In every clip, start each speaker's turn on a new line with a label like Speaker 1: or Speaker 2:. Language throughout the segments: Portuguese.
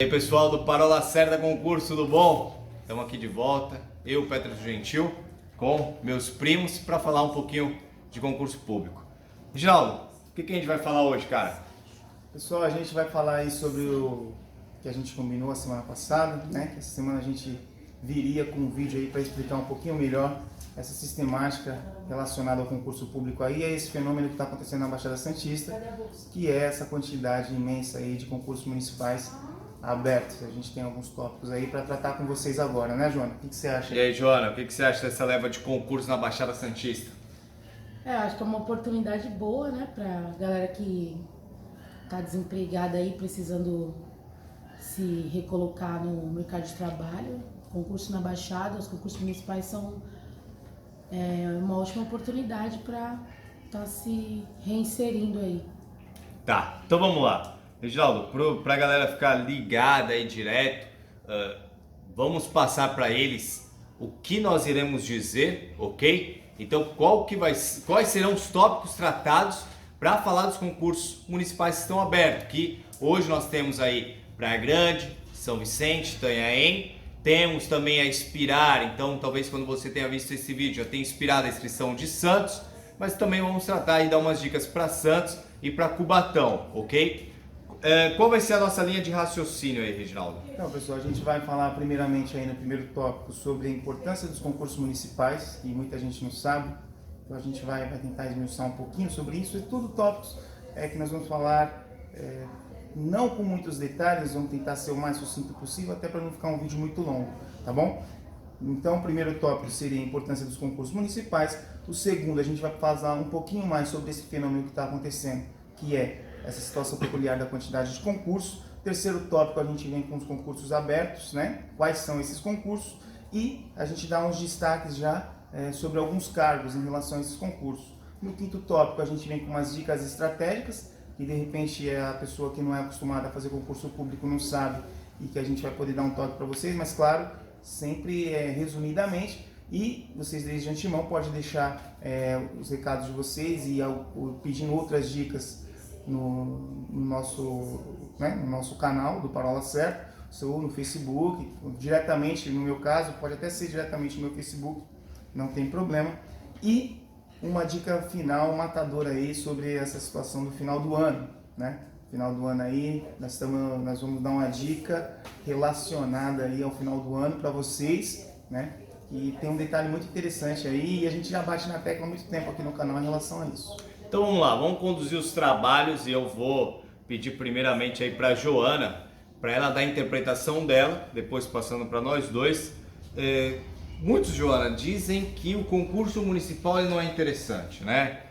Speaker 1: E aí pessoal do Parola Certa Concurso, tudo bom? Estamos aqui de volta, eu, Petro Gentil, com meus primos para falar um pouquinho de concurso público. Reginaldo, o que a gente vai falar hoje, cara?
Speaker 2: Pessoal, a gente vai falar aí sobre o que a gente combinou a semana passada, né? Que essa semana a gente viria com um vídeo aí para explicar um pouquinho melhor essa sistemática relacionada ao concurso público aí, é esse fenômeno que está acontecendo na Baixada Santista, que é essa quantidade imensa aí de concursos municipais abertos. A gente tem alguns tópicos aí para tratar com vocês agora, né, Joana? O que você acha?
Speaker 1: E aí, Joana, o que você acha dessa leva de concurso na Baixada Santista?
Speaker 3: Acho que é uma oportunidade boa, né, pra galera que tá desempregada aí, precisando se recolocar no mercado de trabalho. Concurso na Baixada, os concursos municipais são uma ótima oportunidade para estar se reinserindo aí.
Speaker 1: Tá, então vamos lá. Reginaldo, pra galera ficar ligada aí direto, vamos passar para eles o que nós iremos dizer, ok? Então quais serão os tópicos tratados para falar dos concursos municipais que estão abertos, que hoje nós temos aí Praia Grande, São Vicente, Itanhaém, temos também a Expirar, então talvez quando você tenha visto esse vídeo já tenha expirado a inscrição de Santos, mas também vamos tratar e dar umas dicas para Santos e para Cubatão, ok? Qual vai ser a nossa linha de raciocínio aí, Reginaldo?
Speaker 2: Então, pessoal, a gente vai falar primeiramente aí no primeiro tópico sobre a importância dos concursos municipais, que muita gente não sabe. Então a gente vai tentar esmiuçar um pouquinho sobre isso. E tudo tópicos que nós vamos falar, não com muitos detalhes, vamos tentar ser o mais sucinto possível, até para não ficar um vídeo muito longo, tá bom? Então, o primeiro tópico seria a importância dos concursos municipais. O segundo, a gente vai falar um pouquinho mais sobre esse fenômeno que está acontecendo, que é essa situação peculiar da quantidade de concursos. Terceiro tópico, a gente vem com os concursos abertos, né? Quais são esses concursos? E a gente dá uns destaques já sobre alguns cargos em relação a esses concursos. No quinto tópico, a gente vem com umas dicas estratégicas, que de repente a pessoa que não é acostumada a fazer concurso público não sabe, e que a gente vai poder dar um toque para vocês, mas claro, sempre resumidamente. E vocês desde antemão podem deixar os recados de vocês e pedindo outras dicas no nosso canal do Parola Certa, ou no Facebook, diretamente no meu caso, pode até ser diretamente no meu Facebook, não tem problema. E uma dica final matadora aí sobre essa situação do final do ano, né? Final do ano aí, nós vamos dar uma dica relacionada aí ao final do ano para vocês, né? E tem um detalhe muito interessante aí, e a gente já bate na tecla há muito tempo aqui no canal em relação a isso.
Speaker 1: Então vamos lá, vamos conduzir os trabalhos e eu vou pedir primeiramente aí para Joana, para ela dar a interpretação dela, depois passando para nós dois. Muitos, Joana, dizem que o concurso municipal ele não é interessante, né?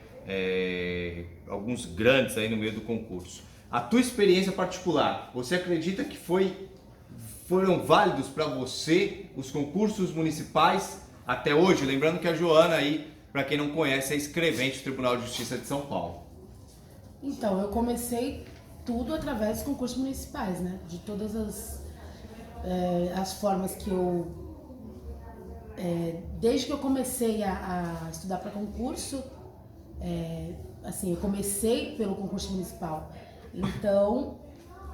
Speaker 1: Alguns grandes aí no meio do concurso. A tua experiência particular, você acredita que foram válidos para você os concursos municipais até hoje? Lembrando que a Joana aí, para quem não conhece, é escrevente do Tribunal de Justiça de São Paulo.
Speaker 3: Então, eu comecei tudo através dos concursos municipais, né? De todas as formas que eu... desde que eu comecei a estudar para concurso, assim, eu comecei pelo concurso municipal. Então,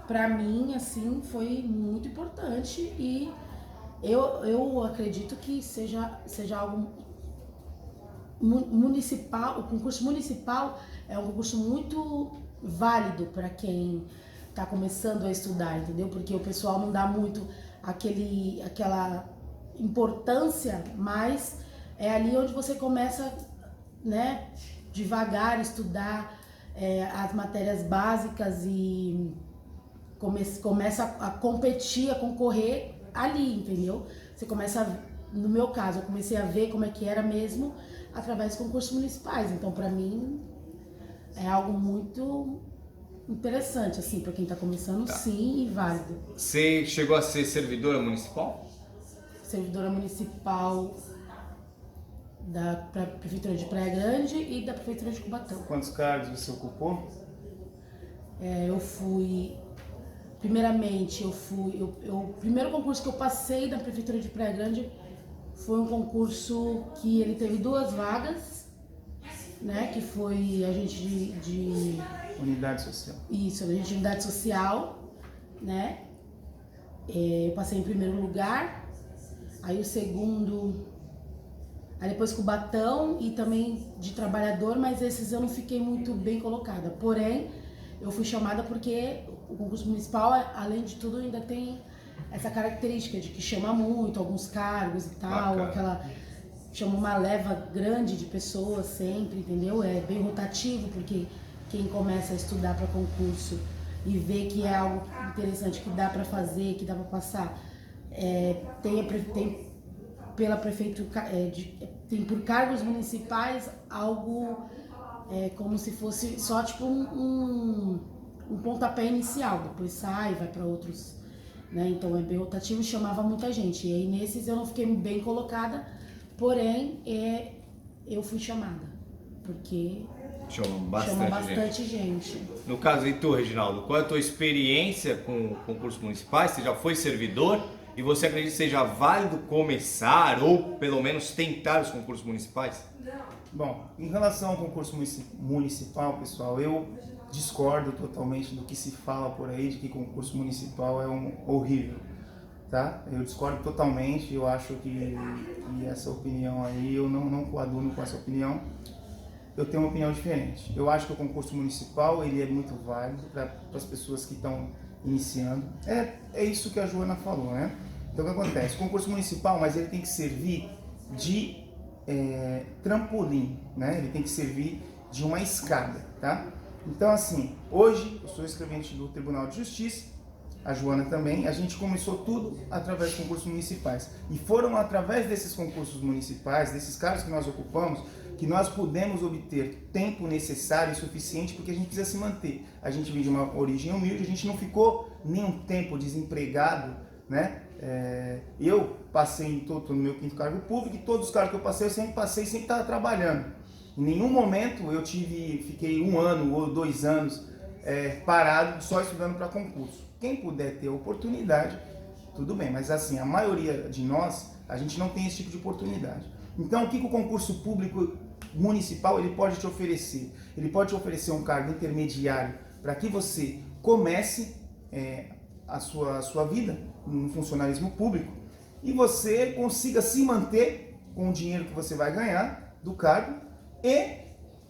Speaker 3: para mim, assim, foi muito importante e eu acredito que seja algo municipal. O concurso municipal é um concurso muito válido para quem está começando a estudar, entendeu? Porque o pessoal não dá muito aquela importância, mas é ali onde você começa, né, devagar estudar as matérias básicas e começa a competir, a concorrer ali, entendeu? Você começa, no meu caso, eu comecei a ver como é que era mesmo através dos concursos municipais. Então, para mim, é algo muito interessante, assim, para quem está começando, sim, e válido.
Speaker 1: Você chegou a ser servidora municipal?
Speaker 3: Servidora municipal da Prefeitura de Praia Grande e da Prefeitura de Cubatão.
Speaker 2: Quantos cargos você ocupou?
Speaker 3: Eu fui... Primeiramente, o primeiro concurso que eu passei da Prefeitura de Praia Grande foi um concurso que ele teve 2 vagas, né? Que foi agente de
Speaker 2: Unidade social.
Speaker 3: Isso, agente de unidade social, né? eu passei em primeiro lugar, aí o segundo, aí depois Cubatão e também de trabalhador, mas esses eu não fiquei muito bem colocada. Porém, eu fui chamada porque o concurso municipal, além de tudo, ainda tem essa característica de que chama muito, alguns cargos e tal, chama uma leva grande de pessoas sempre, entendeu? É bem rotativo, porque quem começa a estudar para concurso e vê que é algo interessante, que dá para fazer, que dá para passar, tem pela prefeitura, tem por cargos municipais algo como se fosse só tipo um pontapé inicial, depois sai, vai para outros, né? Então é bem rotativo e chamava muita gente. E aí nesses eu não fiquei bem colocada, porém eu fui chamada, porque chama bastante gente.
Speaker 1: No caso, e tu, Reginaldo, qual é a tua experiência com concursos municipais? Você já foi servidor e você acredita que seja válido começar ou pelo menos tentar os concursos municipais?
Speaker 2: Bom, em relação ao concurso municipal, pessoal, eu discordo totalmente do que se fala por aí de que concurso municipal é horrível, tá? Eu discordo totalmente, eu acho que essa opinião aí, eu não coaduno com essa opinião. Eu tenho uma opinião diferente. Eu acho que o concurso municipal ele é muito válido para as pessoas que estão iniciando. É isso que a Joana falou, né? Então o que acontece? O concurso municipal, mas ele tem que servir de trampolim, né? Ele tem que servir de uma escada, tá? Então assim, hoje eu sou escrevente do Tribunal de Justiça, a Joana também, a gente começou tudo através de concursos municipais. E foram através desses concursos municipais, desses cargos que nós ocupamos, que nós pudemos obter tempo necessário e suficiente, porque a gente precisa se manter. A gente vem de uma origem humilde, a gente não ficou nenhum tempo desempregado, né? Eu passei no meu quinto cargo público, e todos os cargos que eu passei, sempre estava trabalhando. Em nenhum momento eu fiquei 1 ano ou 2 anos parado só estudando para concurso. Quem puder ter oportunidade, tudo bem, mas assim, a maioria de nós, a gente não tem esse tipo de oportunidade. Então, o que o concurso público municipal ele pode te oferecer? Ele pode te oferecer um cargo intermediário para que você comece a sua vida no funcionalismo público e você consiga se manter com o dinheiro que você vai ganhar do cargo e,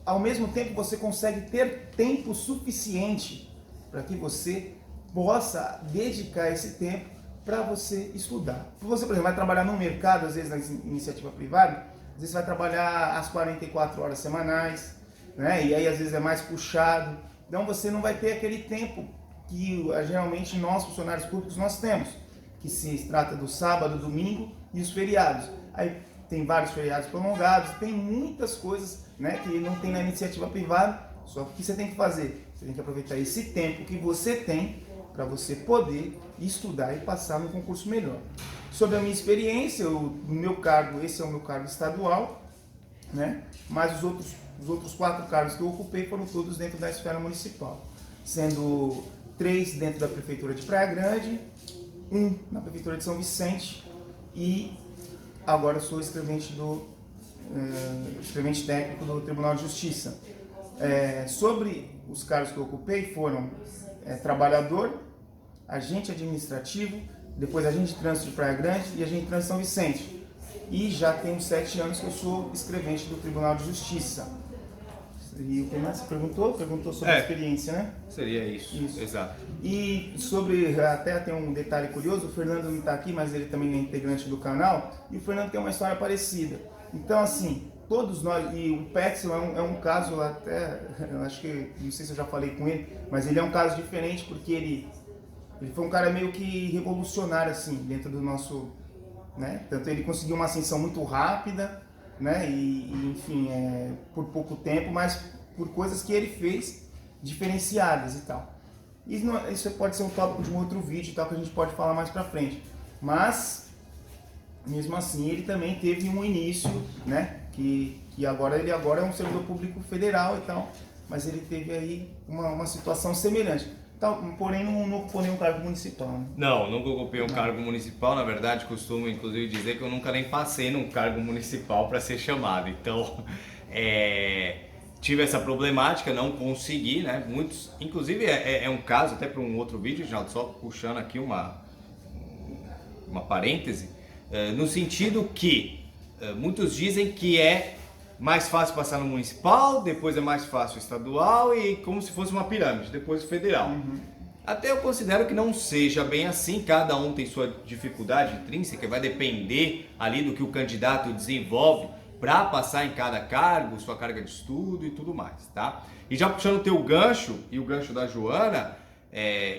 Speaker 2: ao mesmo tempo, você consegue ter tempo suficiente para que você possa dedicar esse tempo para você estudar. Você, por exemplo, vai trabalhar no mercado, às vezes na iniciativa privada, às vezes você vai trabalhar as 44 horas semanais, né? E aí às vezes é mais puxado. Então você não vai ter aquele tempo que geralmente nós, funcionários públicos, nós temos, que se trata do sábado, domingo e os feriados. Aí tem vários feriados prolongados, tem muitas coisas, né, que não tem na iniciativa privada, só que o que você tem que fazer? Você tem que aproveitar esse tempo que você tem para você poder estudar e passar no concurso melhor. Sobre a minha experiência, no meu cargo, esse é o meu cargo estadual, né? Mas os outros 4 cargos que eu ocupei foram todos dentro da esfera municipal, sendo 3 dentro da Prefeitura de Praia Grande, 1 na Prefeitura de São Vicente e agora sou escrevente técnico do Tribunal de Justiça. Sobre os cargos que eu ocupei foram trabalhador, agente administrativo, depois agente de trânsito de Praia Grande e agente de trânsito de São Vicente. E já tem uns 7 anos que eu sou escrevente do Tribunal de Justiça. E o que mais você perguntou? Perguntou sobre a experiência, né?
Speaker 1: Seria isso, exato.
Speaker 2: E sobre, até tem um detalhe curioso, o Fernando não está aqui, mas ele também é integrante do canal, e o Fernando tem uma história parecida. Então, assim, todos nós, e o Petson é um caso até, eu acho que, não sei se eu já falei com ele, mas ele é um caso diferente porque ele foi um cara meio que revolucionário, assim, dentro do nosso, né? Tanto ele conseguiu uma ascensão muito rápida, né? E enfim, por pouco tempo, mas por coisas que ele fez diferenciadas e tal. Isso pode ser um tópico de um outro vídeo e tal, que a gente pode falar mais pra frente. Mas, mesmo assim, ele também teve um início, né? Que ele agora é um servidor público federal e tal, mas ele teve aí uma situação semelhante. Porém, não ocupou nenhum cargo municipal. Né?
Speaker 1: Não, nunca ocupei um cargo municipal. Na verdade, costumo inclusive dizer que eu nunca nem passei num cargo municipal para ser chamado. Então, tive essa problemática, não consegui, né? Muitos, inclusive é um caso até para um outro vídeo, Reginaldo, só puxando aqui uma parêntese, no sentido que muitos dizem que é mais fácil passar no municipal, depois é mais fácil o estadual e como se fosse uma pirâmide, depois o federal. Até eu considero que não seja bem assim, cada um tem sua dificuldade intrínseca, vai depender ali do que o candidato desenvolve para passar em cada cargo, sua carga de estudo e tudo mais, tá? E já puxando o teu gancho e o gancho da Joana,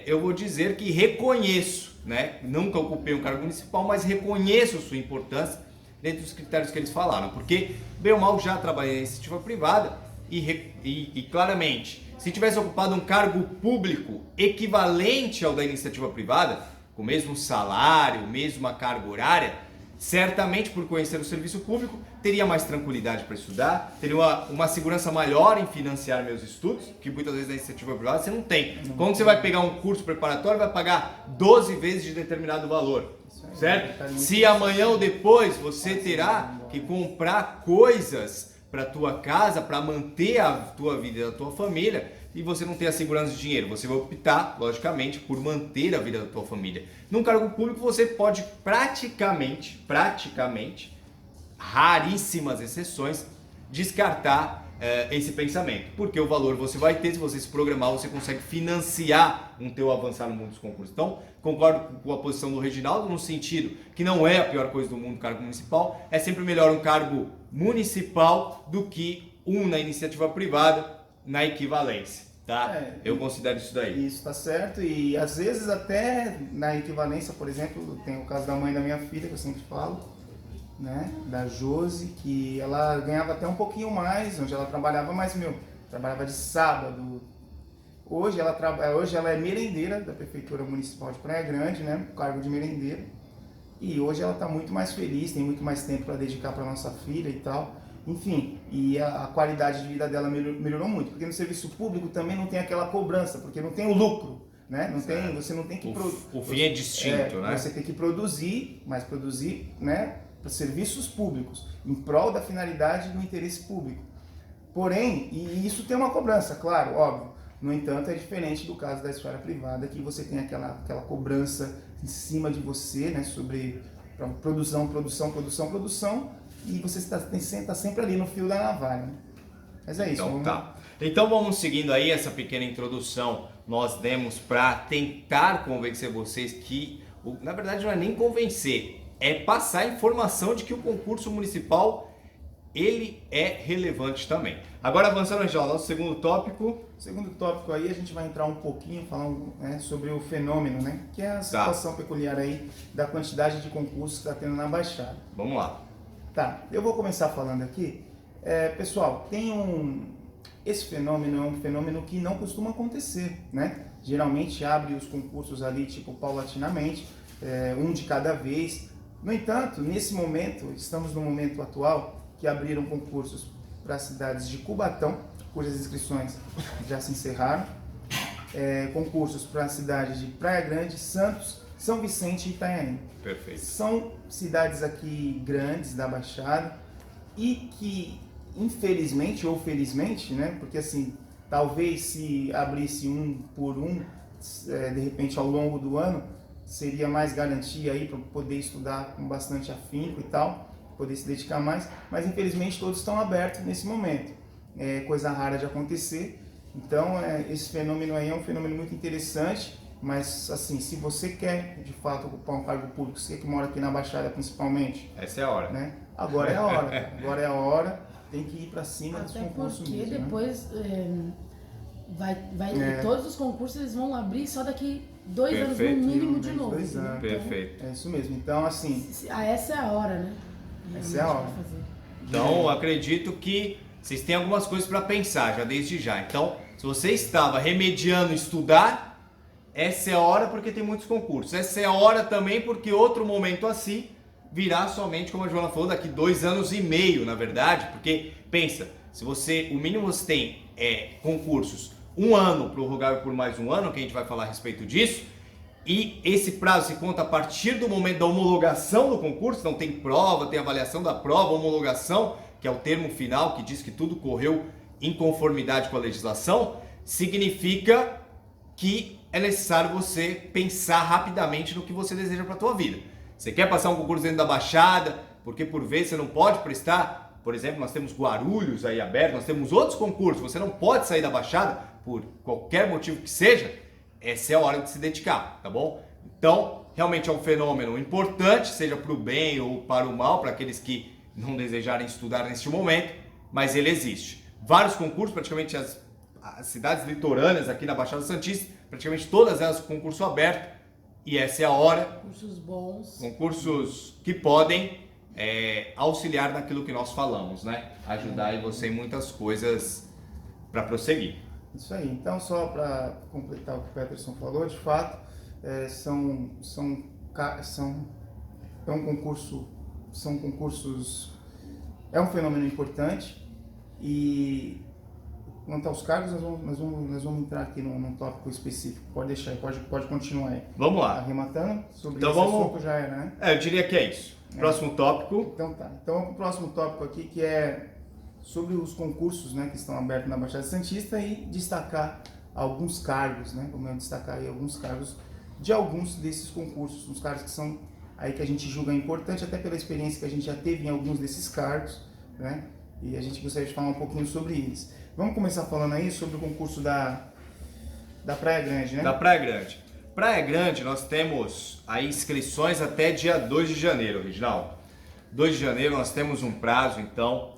Speaker 1: eu vou dizer que reconheço, né? Nunca ocupei um cargo municipal, mas reconheço sua importância dentro dos critérios que eles falaram, porque bem ou mal já trabalhei na iniciativa privada e claramente, se tivesse ocupado um cargo público equivalente ao da iniciativa privada, com o mesmo salário, mesma carga horária, certamente por conhecer o serviço público, teria mais tranquilidade para estudar, teria uma segurança maior em financiar meus estudos, que muitas vezes na iniciativa privada você não tem. Quando você vai pegar um curso preparatório, vai pagar 12 vezes de determinado valor, certo? Se amanhã ou depois você terá que comprar coisas para tua casa, para manter a tua vida e a tua família, e você não tem a segurança de dinheiro, você vai optar, logicamente, por manter a vida da tua família. Num cargo público você pode praticamente, raríssimas exceções, descartar esse pensamento, porque o valor você vai ter, se você se programar, você consegue financiar um teu avançar no mundo dos concursos. Então, concordo com a posição do Reginaldo, no sentido que não é a pior coisa do mundo o cargo municipal, é sempre melhor um cargo municipal do que um na iniciativa privada, na equivalência, tá? Eu considero isso daí.
Speaker 2: Isso, tá certo, e às vezes até na equivalência, por exemplo, tem o caso da mãe da minha filha, que eu sempre falo, né, da Josi, que ela ganhava até um pouquinho mais, onde ela trabalhava, mas, trabalhava de sábado. Hoje ela é merendeira da Prefeitura Municipal de Praia Grande, né, cargo de merendeira, e hoje ela está muito mais feliz, tem muito mais tempo para dedicar para nossa filha e tal. Enfim, e a qualidade de vida dela melhorou muito, porque no serviço público também não tem aquela cobrança, porque não tem o lucro, né? Você não tem que
Speaker 1: o fim é distinto, né?
Speaker 2: Você tem que produzir, mas produzir, né, para serviços públicos, em prol da finalidade do interesse público. Porém, e isso tem uma cobrança, claro, óbvio. No entanto, é diferente do caso da esfera privada, que você tem aquela cobrança em cima de você, né, sobre produção, e você está sempre ali no fio da navalha, né? Mas é isso.
Speaker 1: Então tá. Então vamos seguindo aí essa pequena introdução. Nós demos para tentar convencer vocês que, na verdade não é nem convencer, é passar a informação de que o concurso municipal ele é relevante também. Agora avançando já ao nosso segundo tópico.
Speaker 2: Segundo tópico aí a gente vai entrar um pouquinho falando, né, sobre o fenômeno, né, que é a situação peculiar aí da quantidade de concursos que está tendo na Baixada.
Speaker 1: Vamos lá.
Speaker 2: Tá, eu vou começar falando aqui. Pessoal, esse fenômeno é um fenômeno que não costuma acontecer, né? Geralmente abre os concursos ali, tipo, paulatinamente, um de cada vez. No entanto, nesse momento, estamos no momento atual, que abriram concursos para as cidades de Cubatão, cujas inscrições já se encerraram, concursos para a cidade de Praia Grande, Santos, São Vicente e Itanhaém.
Speaker 1: Perfeito.
Speaker 2: São cidades aqui grandes da Baixada e que, infelizmente ou felizmente, né, porque assim, talvez se abrisse um por um, de repente ao longo do ano, seria mais garantia aí para poder estudar com bastante afinco e tal, poder se dedicar mais, mas infelizmente todos estão abertos nesse momento. É coisa rara de acontecer, então esse fenômeno aí é um fenômeno muito interessante, mas assim, se você quer de fato ocupar um cargo público, você que mora aqui na Baixada principalmente,
Speaker 1: essa é a hora,
Speaker 2: né? Agora é a hora, agora é a hora, tem que ir para cima dos concursos
Speaker 3: porque
Speaker 2: mesmo,
Speaker 3: depois
Speaker 2: né?
Speaker 3: Todos os concursos eles vão abrir só daqui 2 anos no
Speaker 1: Perfeito.
Speaker 3: mínimo de novo.
Speaker 2: 2 anos.
Speaker 3: Então,
Speaker 1: Perfeito.
Speaker 2: É isso mesmo, então assim,
Speaker 3: essa é a hora, né?
Speaker 2: Essa é a hora.
Speaker 3: Pra fazer.
Speaker 1: Então, acredito que vocês têm algumas coisas para pensar já desde já. Então, se você estava remediando estudar, essa é a hora porque tem muitos concursos. Essa é a hora também porque outro momento assim virá somente, como a Joana falou, daqui 2 anos e meio, na verdade. Porque, pensa, se você, o mínimo você tem concursos 1 ano, prorrogável por mais 1 ano, que a gente vai falar a respeito disso. E esse prazo se conta a partir do momento da homologação do concurso, então tem prova, tem avaliação da prova, homologação, que é o termo final que diz que tudo correu em conformidade com a legislação, significa que é necessário você pensar rapidamente no que você deseja para a tua vida. Você quer passar um concurso dentro da Baixada, porque por vezes você não pode prestar, por exemplo, nós temos Guarulhos aí aberto, nós temos outros concursos, você não pode sair da Baixada, por qualquer motivo que seja, essa é a hora de se dedicar, tá bom? Então, realmente é um fenômeno importante, seja para o bem ou para o mal, para aqueles que não desejarem estudar neste momento, mas ele existe. Vários concursos, praticamente as cidades litorâneas aqui na Baixada Santista, praticamente todas elas com concurso aberto, e essa é a hora.
Speaker 3: Concursos bons.
Speaker 1: Concursos que podem auxiliar naquilo que nós falamos, né? Ajudar aí você em muitas coisas para prosseguir.
Speaker 2: Isso aí. Então, só para completar o que o Peterson falou, de fato, são concursos, é um fenômeno importante. E quanto aos cargos, nós vamos entrar aqui num tópico específico. Pode deixar aí, pode continuar aí.
Speaker 1: Vamos lá.
Speaker 2: Arrematando sobre
Speaker 1: Então
Speaker 2: esse
Speaker 1: vamos...
Speaker 2: assunto já era, né?
Speaker 1: Eu diria que é isso. Próximo tópico.
Speaker 2: Então tá. Então o próximo tópico aqui que é sobre os concursos, né, que estão abertos na Baixada Santista e destacar alguns cargos, né? Vamos destacar aí alguns cargos de alguns desses concursos, uns cargos que são aí que a gente julga importante, até pela experiência que a gente já teve em alguns desses cargos, né? E a gente gostaria de falar um pouquinho sobre eles. Vamos começar falando aí sobre o concurso da Praia Grande, né?
Speaker 1: Da Praia Grande. Praia Grande, nós temos aí inscrições até dia 2 de janeiro, Reginaldo. 2 de janeiro nós temos um prazo, então,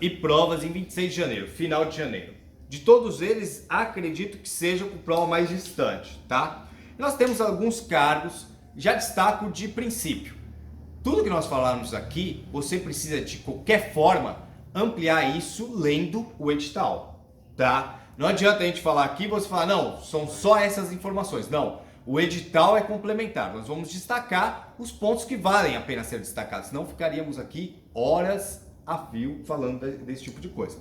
Speaker 1: e provas em 26 de janeiro, final de janeiro. De todos eles, acredito que seja com prova mais distante, tá? E nós temos alguns cargos, já destaco de princípio. Tudo que nós falarmos aqui, você precisa de qualquer forma ampliar isso lendo o edital, tá? Não adianta a gente falar aqui e você falar, não, são só essas informações. Não, o edital é complementar. Nós vamos destacar os pontos que valem a pena ser destacados, senão ficaríamos aqui horas a fio falando desse tipo de coisa.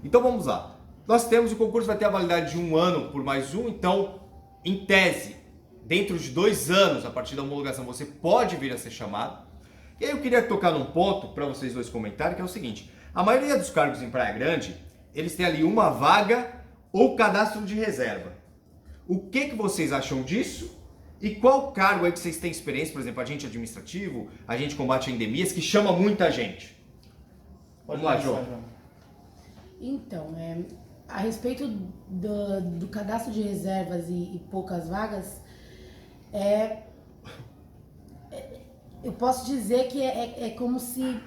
Speaker 1: Então vamos lá. Nós temos o concurso, vai ter a validade de 1 ano por mais um, então, em tese, dentro de 2 anos, a partir da homologação, você pode vir a ser chamado. E aí eu queria tocar num ponto para vocês dois comentarem, que é o seguinte: a maioria dos cargos em Praia Grande, eles têm ali uma vaga ou cadastro de reserva. O que vocês acham disso? E qual cargo aí que vocês têm experiência, por exemplo, agente administrativo, agente de combate a endemias, que chama muita gente? Vamos lá, João.
Speaker 3: Então, a respeito do cadastro de reservas e poucas vagas, eu posso dizer que é como se...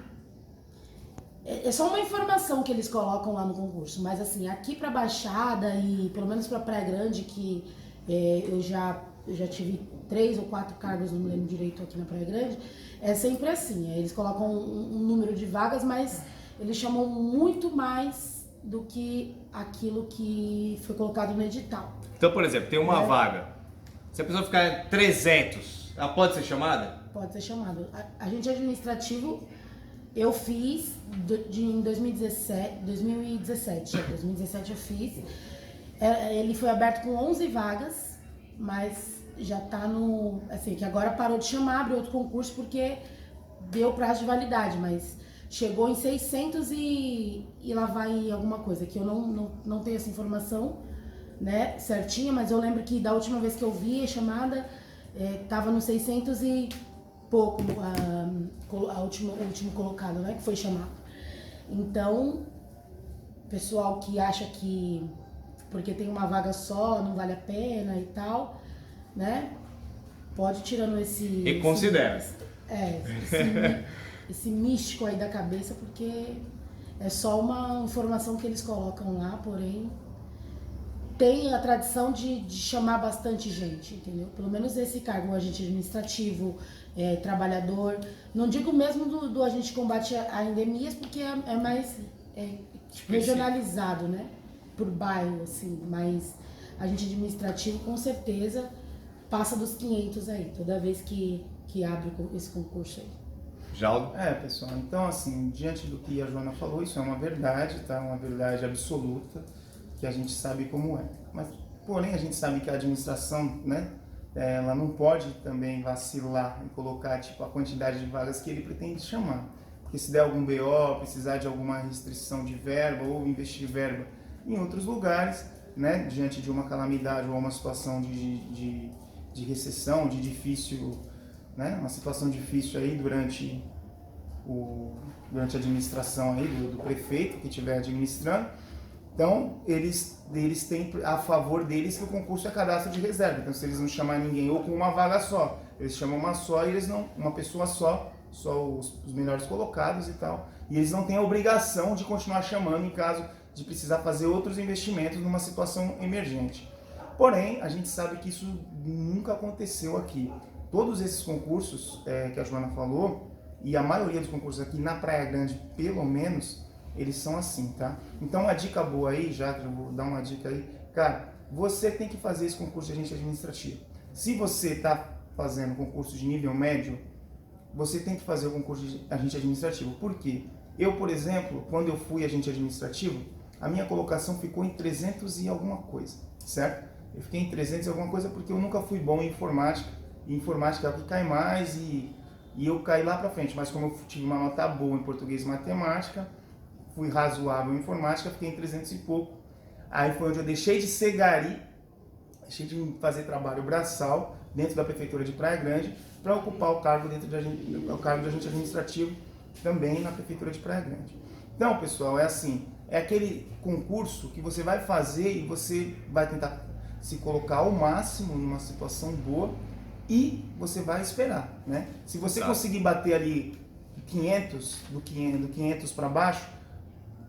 Speaker 3: É só uma informação que eles colocam lá no concurso, mas assim, aqui pra Baixada e pelo menos pra Praia Grande, que eu já tive 3 ou 4 cargos, não me lembro direito, aqui na Praia Grande, é sempre assim, eles colocam um número de vagas, mas eles chamam muito mais do que aquilo que foi colocado no edital.
Speaker 1: Então, por exemplo, tem uma vaga, se a pessoa ficar 300, ela pode ser chamada?
Speaker 3: Pode ser chamada. Agente administrativo... Eu fiz em 2017 eu fiz. Ele foi aberto com 11 vagas, mas já tá no... Assim, que agora parou de chamar, abriu outro concurso porque deu prazo de validade, mas chegou em 600 e lá vai alguma coisa, que eu não tenho essa informação, né, certinha, mas eu lembro que da última vez que eu vi a chamada, tava no 600 e... pouco o último colocado, né, que foi chamado. Então, pessoal que acha que porque tem uma vaga só não vale a pena e tal, né, pode ir tirando
Speaker 1: E considera.
Speaker 3: Esse místico aí da cabeça, porque é só uma informação que eles colocam lá, porém tem a tradição de chamar bastante gente, entendeu? Pelo menos esse cargo, um agente administrativo, trabalhador. Não digo mesmo do agente de combate a endemias, porque é mais regionalizado, né? Por bairro, assim. Mas agente administrativo, com certeza, passa dos 500 aí, toda vez que abre esse concurso aí.
Speaker 1: Jaldo?
Speaker 2: Pessoal, então assim, diante do que a Joana falou, isso é uma verdade, tá? Uma verdade absoluta, que a gente sabe como é. Mas, porém, a gente sabe que a administração, né, ela não pode também vacilar e colocar tipo, a quantidade de vagas que ele pretende chamar. Porque se der algum BO, precisar de alguma restrição de verba ou investir verba em outros lugares, né, diante de uma calamidade ou uma situação de recessão, de difícil né? Uma situação difícil aí durante a administração aí do prefeito que estiver administrando. Então, eles têm a favor deles que o concurso é cadastro de reserva. Então, se eles não chamarem ninguém ou com uma vaga só, eles chamam uma só e eles não, uma pessoa só os melhores colocados e tal. E eles não têm a obrigação de continuar chamando em caso de precisar fazer outros investimentos numa situação emergente. Porém, a gente sabe que isso nunca aconteceu aqui. Todos esses concursos que a Joana falou, e a maioria dos concursos aqui na Praia Grande, pelo menos, eles são assim, tá? Então, uma dica boa aí, já que eu vou dar uma dica aí, cara, você tem que fazer esse concurso de agente administrativo. Se você está fazendo concurso de nível médio, você tem que fazer o concurso de agente administrativo. Por quê? Eu, por exemplo, quando eu fui agente administrativo, a minha colocação ficou em 300 e alguma coisa, certo? Eu fiquei em 300 e alguma coisa porque eu nunca fui bom em informática. E informática é o que cai mais e eu caí lá pra frente. Mas como eu tive uma nota boa em português e matemática, fui razoável em informática, fiquei em 300 e pouco. Aí foi onde eu deixei de ser gari, deixei de fazer trabalho braçal dentro da Prefeitura de Praia Grande para ocupar o cargo de agente administrativo também na Prefeitura de Praia Grande. Então, pessoal, é assim, é aquele concurso que você vai fazer e você vai tentar se colocar ao máximo numa situação boa e você vai esperar, né? Se você conseguir bater ali 500, do 500 para baixo,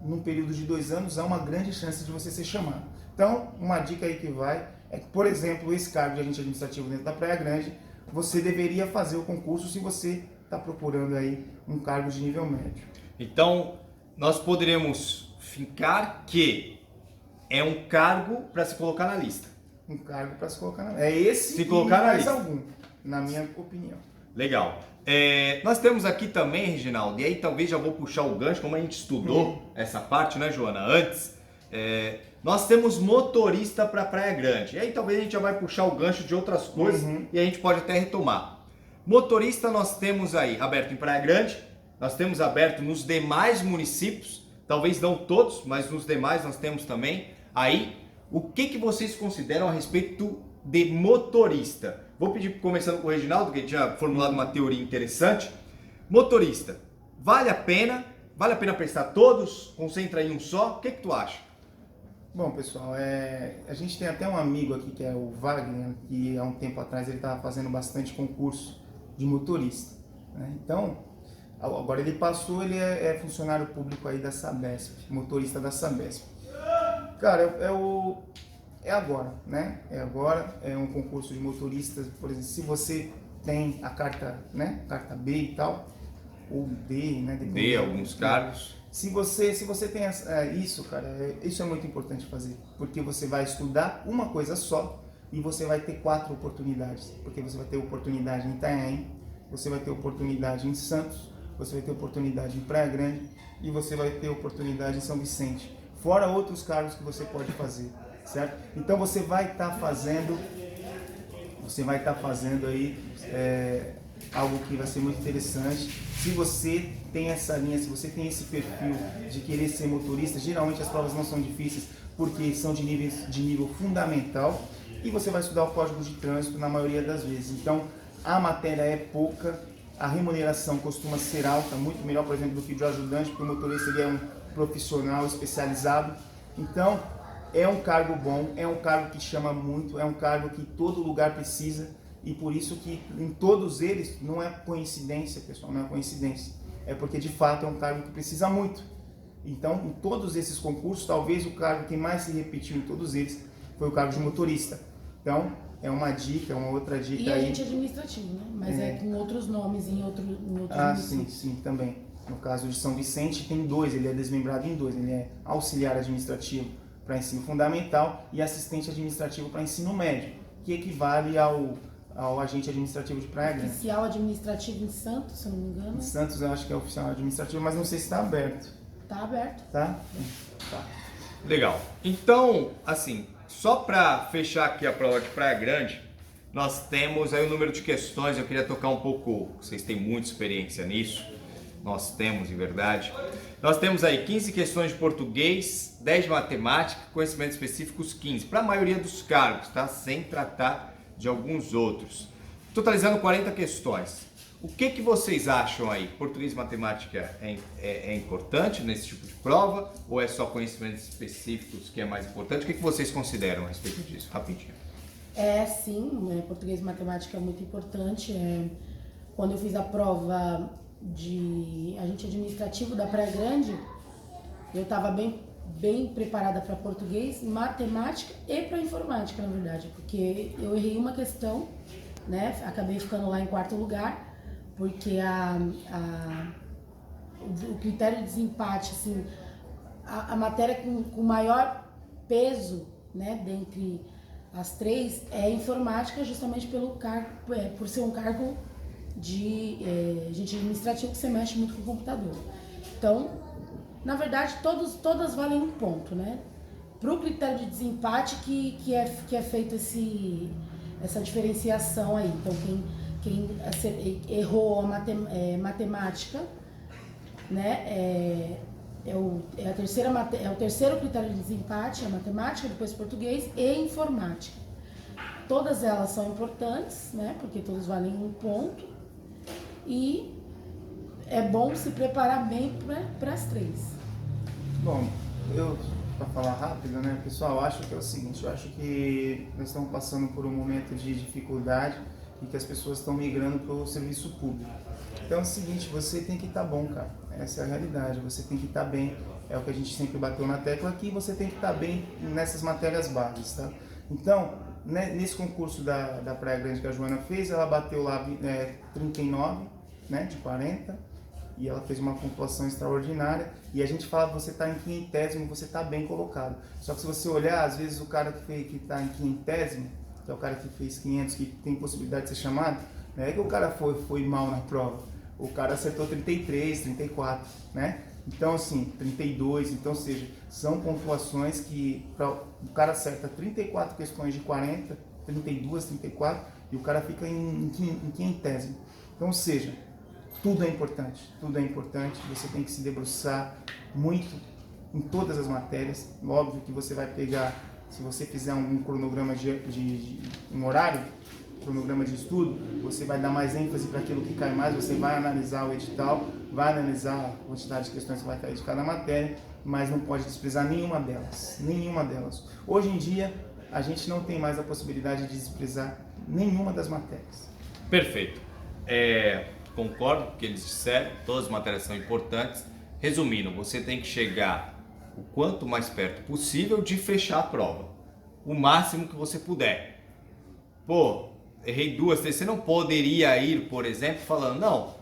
Speaker 2: num período de 2 anos, há uma grande chance de você ser chamado. Então, uma dica aí que vai é que, por exemplo, esse cargo de agente administrativo dentro da Praia Grande, você deveria fazer o concurso se você está procurando aí um cargo de nível médio.
Speaker 1: Então, nós poderemos ficar que é um cargo para se colocar na lista.
Speaker 2: Um cargo para se colocar na lista. É esse
Speaker 1: se colocar na
Speaker 2: mais
Speaker 1: lista.
Speaker 2: algum, na minha opinião.
Speaker 1: Legal. Nós temos aqui também, Reginaldo, e aí talvez já vou puxar o gancho, como a gente estudou essa parte, né, Joana, antes, nós temos motorista para Praia Grande. E aí talvez a gente já vai puxar o gancho de outras coisas e a gente pode até retomar. Motorista nós temos aí aberto em Praia Grande, nós temos aberto nos demais municípios, talvez não todos, mas nos demais nós temos também. Aí, o que vocês consideram a respeito de motorista? Vou pedir, começando com o Reginaldo, que tinha formulado uma teoria interessante. Motorista, vale a pena prestar todos? Concentra em um só? O que tu acha?
Speaker 2: Bom, pessoal, a gente tem até um amigo aqui que é o Wagner, que há um tempo atrás ele estava fazendo bastante concurso de motorista, né? Então, agora ele passou, ele é funcionário público aí da Sabesp, motorista da Sabesp. Cara, é agora, né? É um concurso de motoristas, por exemplo, se você tem a carta, né? Carta B e tal, ou D, né?
Speaker 1: D, alguns cargos.
Speaker 2: Se você tem isso, cara, isso é muito importante fazer, porque você vai estudar uma coisa só e você vai ter 4 oportunidades, porque você vai ter oportunidade em Itanhaém, você vai ter oportunidade em Santos, você vai ter oportunidade em Praia Grande e você vai ter oportunidade em São Vicente, fora outros cargos que você pode fazer, certo? Então você vai estar fazendo aí algo que vai ser muito interessante. Se você tem essa linha, se você tem esse perfil de querer ser motorista, geralmente as provas não são difíceis porque são de nível fundamental e você vai estudar o Código de Trânsito na maioria das vezes. Então a matéria é pouca, a remuneração costuma ser alta, muito melhor, por exemplo, do que o de ajudante, porque o motorista ele é um profissional especializado. Então é um cargo bom, é um cargo que chama muito, é um cargo que todo lugar precisa. E por isso que em todos eles, não é coincidência, pessoal, não é coincidência. É porque de fato é um cargo que precisa muito. Então, em todos esses concursos, talvez o cargo que mais se repetiu em todos eles foi o cargo de motorista. Então, é uma dica, uma outra dica.
Speaker 3: E agente administrativo, né? Mas é com outros nomes em outros municípios.
Speaker 2: Sim, também. No caso de São Vicente, tem 2, ele é desmembrado em 2. Ele é auxiliar administrativo para ensino fundamental e assistente administrativo para ensino médio, que equivale ao agente administrativo de Praia Grande.
Speaker 3: Oficial administrativo em Santos, se eu não me engano.
Speaker 2: Em Santos eu acho que é oficial administrativo, mas não sei se está aberto.
Speaker 3: Está aberto.
Speaker 2: Tá?
Speaker 1: Legal. Então, assim, só para fechar aqui a prova de Praia Grande, nós temos aí o número de questões. Eu queria tocar um pouco, vocês têm muita experiência nisso. Nós temos, de verdade. Nós temos aí 15 questões de português, 10 de matemática, conhecimentos específicos 15, para a maioria dos cargos, tá? Sem tratar de alguns outros. Totalizando 40 questões. O que vocês acham aí? Português e matemática é importante nesse tipo de prova? Ou é só conhecimentos específicos que é mais importante? O que vocês consideram a respeito disso? Rapidinho.
Speaker 3: Sim, português e matemática é muito importante. Quando eu fiz a prova de agente administrativo da Praia Grande, eu estava bem preparada para português, matemática e para informática, na verdade, porque eu errei uma questão, né? Acabei ficando lá em quarto lugar, porque o critério de desempate, assim, a matéria com maior peso, né, dentre as três é informática, justamente por ser um cargo de agente administrativo que você mexe muito com o computador. Então, na verdade, todas valem um ponto, né? Para o critério de desempate que é feito essa diferenciação aí. Então, quem errou a matemática, né? É o terceiro critério de desempate, a matemática, depois português e informática. Todas elas são importantes, né? Porque todas valem um ponto. E é bom se preparar bem para as três.
Speaker 2: Bom, para falar rápido, né, pessoal, acho que é o seguinte, eu acho que nós estamos passando por um momento de dificuldade e que as pessoas estão migrando para o serviço público. Então é o seguinte, você tem que estar bom, cara. Essa é a realidade, você tem que estar bem. É o que a gente sempre bateu na tecla aqui, você tem que estar bem nessas matérias bases, tá? Então, né, nesse concurso da Praia Grande que a Joana fez, ela bateu lá 39, né, de 40, e ela fez uma pontuação extraordinária, e a gente fala que você está em 500º, você está bem colocado. Só que se você olhar, às vezes o cara que está em 500º, que é o cara que fez 500, que tem possibilidade de ser chamado, não é que o cara foi mal na prova, o cara acertou 33, 34, né? Então assim, 32, então ou seja, são pontuações que o cara acerta 34 questões de 40, 32, 34, e o cara fica em 500º. Então ou seja, tudo é importante, você tem que se debruçar muito em todas as matérias. Óbvio que você vai pegar, se você fizer um cronograma um horário, cronograma de estudo, você vai dar mais ênfase para aquilo que cai mais, você vai analisar o edital, vai analisar a quantidade de questões que vai cair de cada matéria, mas não pode desprezar nenhuma delas. Hoje em dia, a gente não tem mais a possibilidade de desprezar nenhuma das matérias.
Speaker 1: Perfeito. Concordo com o que eles disseram, todas as matérias são importantes. Resumindo, você tem que chegar o quanto mais perto possível de fechar a prova, o máximo que você puder. Pô, errei 2, 3, você não poderia ir, por exemplo, falando,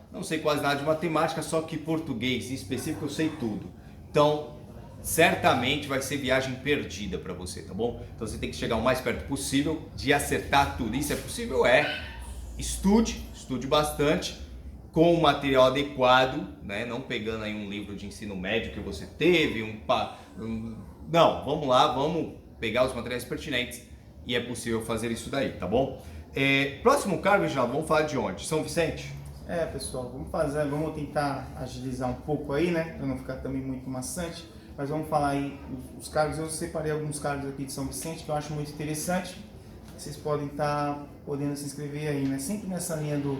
Speaker 1: não sei quase nada de matemática, só que português em específico eu sei tudo. Então, certamente vai ser viagem perdida para você, tá bom? Então você tem que chegar o mais perto possível de acertar tudo. Isso é possível? Estude bastante, com o material adequado, né? Não pegando aí um livro de ensino médio que você teve, não, vamos lá, vamos pegar os materiais pertinentes e é possível fazer isso daí, tá bom? Próximo cargo, Reginaldo, vamos falar de onde? São Vicente?
Speaker 2: Pessoal, vamos tentar agilizar um pouco aí, né? Para não ficar também muito maçante, mas vamos falar aí os cargos. Eu separei alguns cargos aqui de São Vicente que eu acho muito interessante. Vocês podem estar podendo se inscrever aí, né? Sempre nessa linha do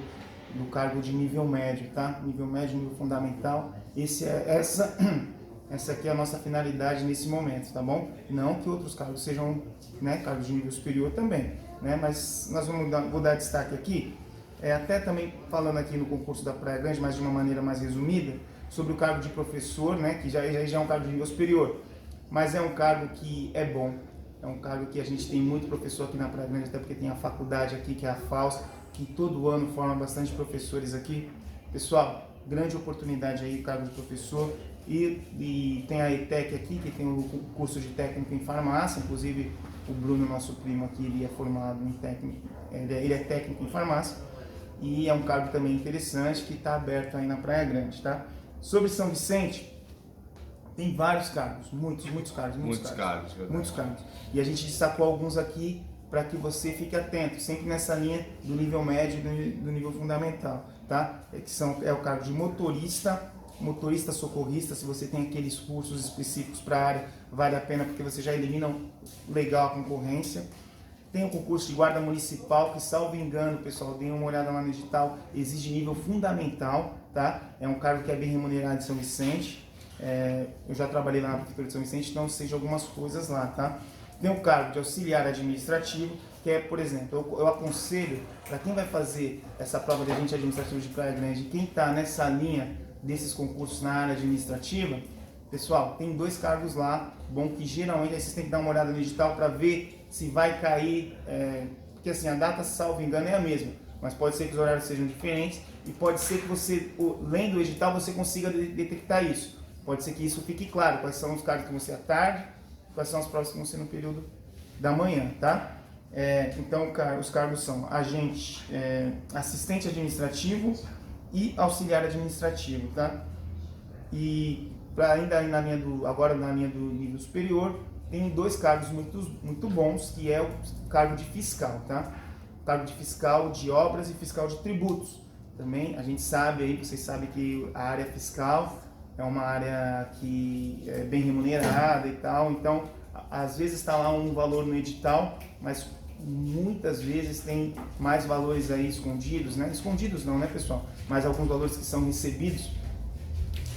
Speaker 2: cargo de nível médio, tá? Nível médio, nível fundamental. Essa aqui é a nossa finalidade nesse momento, tá bom? Não que outros cargos sejam, né, cargos de nível superior também, né? Mas nós vou dar destaque aqui, até também falando aqui no concurso da Praia Grande, mas de uma maneira mais resumida, sobre o cargo de professor, né? Que já é um cargo de nível superior, mas é um cargo que é bom. É um cargo que a gente tem muito professor aqui na Praia Grande, até porque tem a faculdade aqui, que é a FAUS, que todo ano forma bastante professores aqui. Pessoal, grande oportunidade aí, o cargo de professor. E tem a ETEC aqui, que tem o curso de técnico em farmácia. Inclusive, o Bruno, nosso primo aqui, ele é formado em técnico, ele é técnico em farmácia. E é um cargo também interessante que está aberto aí na Praia Grande, tá? Sobre São Vicente, tem vários cargos, muitos cargos. E a gente destacou alguns aqui para que você fique atento, sempre nessa linha do nível médio e do nível fundamental, tá? É o cargo de motorista socorrista. Se você tem aqueles cursos específicos para a área, vale a pena, porque você já elimina legal a concorrência. Tem o concurso de guarda municipal, que, salvo engano, pessoal, deem uma olhada lá no edital, exige nível fundamental, tá? É um cargo que é bem remunerado em São Vicente. Eu já trabalhei lá na Prefeitura de São Vicente, então sei de algumas coisas lá, tá? Tem o cargo de auxiliar administrativo, que é, por exemplo, eu aconselho para quem vai fazer essa prova de agente administrativo de Praia Grande, quem está nessa linha desses concursos na área administrativa, pessoal, tem 2 cargos lá, bom, que geralmente aí vocês têm que dar uma olhada no edital para ver se vai cair, porque assim, a data, salvo engano, é a mesma, mas pode ser que os horários sejam diferentes e pode ser que você, lendo o edital, você consiga detectar isso. Pode ser que isso fique claro, quais são os cargos que vão ser à tarde, quais são as provas que vão ser no período da manhã, tá? Então, os cargos são agente, assistente administrativo e auxiliar administrativo, tá? E ainda agora na linha do nível superior, tem 2 cargos muito bons, que é o cargo de fiscal, tá? O cargo de fiscal de obras e fiscal de tributos. Também a gente sabe aí, vocês sabem que a área fiscal é uma área que é bem remunerada e tal, então às vezes está lá um valor no edital, mas muitas vezes tem mais valores aí escondidos, né? Escondidos não, né, pessoal? Mas alguns valores que são recebidos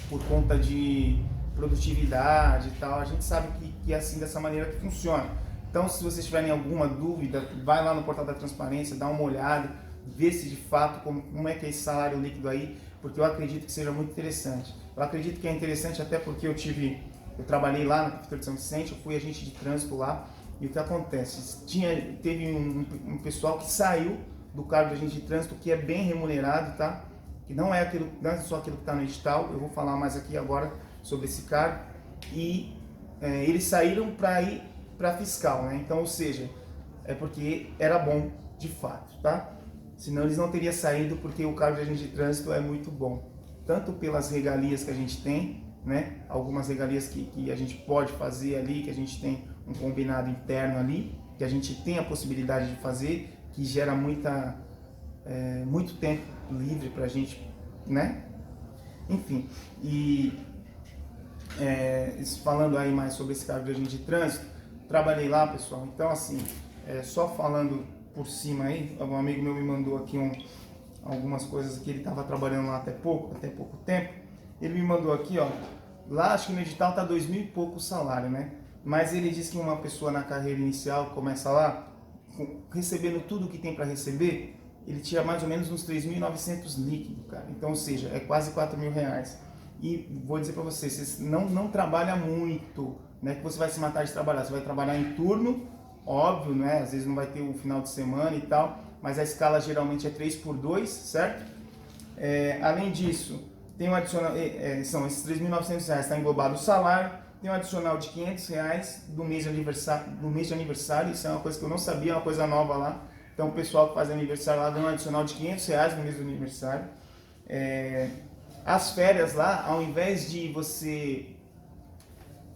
Speaker 2: por conta de produtividade e tal. A gente sabe que é assim, dessa maneira que funciona. Então, se vocês tiverem alguma dúvida, vai lá no portal da transparência, dá uma olhada, vê se de fato como é que é esse salário líquido aí, porque eu acredito que seja muito interessante. Eu acredito que é interessante até porque eu trabalhei lá na Prefeitura de São Vicente, eu fui agente de trânsito lá, e o que acontece? Teve um pessoal que saiu do cargo de agente de trânsito, que é bem remunerado, tá? Que não é só aquilo que está no edital, eu vou falar mais aqui agora sobre esse cargo, e eles saíram para ir para fiscal, né? Então, ou seja, é porque era bom de fato, tá? Senão eles não teriam saído, porque o cargo de agente de trânsito é muito bom, tanto pelas regalias que a gente tem, né? Algumas regalias que a gente pode fazer ali, que a gente tem um combinado interno ali, que a gente tem a possibilidade de fazer, que gera muito tempo livre pra gente, né? Enfim, falando aí mais sobre esse cargo de agente de trânsito, trabalhei lá, pessoal. Então, assim, só falando por cima aí, um amigo meu me mandou aqui algumas coisas que ele estava trabalhando lá até pouco tempo. Ele me mandou aqui, ó, lá acho que no edital tá 2.000 e pouco o salário, né? Mas ele disse que uma pessoa na carreira inicial começa lá, recebendo tudo que tem para receber, ele tira mais ou menos uns 3.900 líquido, cara. Então, ou seja, é quase R$4.000. E vou dizer para vocês não trabalha muito, né? Que você vai se matar de trabalhar. Você vai trabalhar em turno, óbvio, né? Às vezes não vai ter o final de semana e tal, mas a escala geralmente é 3x2, certo? Além disso, tem um adicional, são esses R$3.900, está englobado o salário. Tem um adicional de R$500 do mês de aniversário, isso é uma coisa que eu não sabia, é uma coisa nova lá. Então o pessoal que faz aniversário lá dá um adicional de R$500 no mês do aniversário. As férias lá, ao invés de você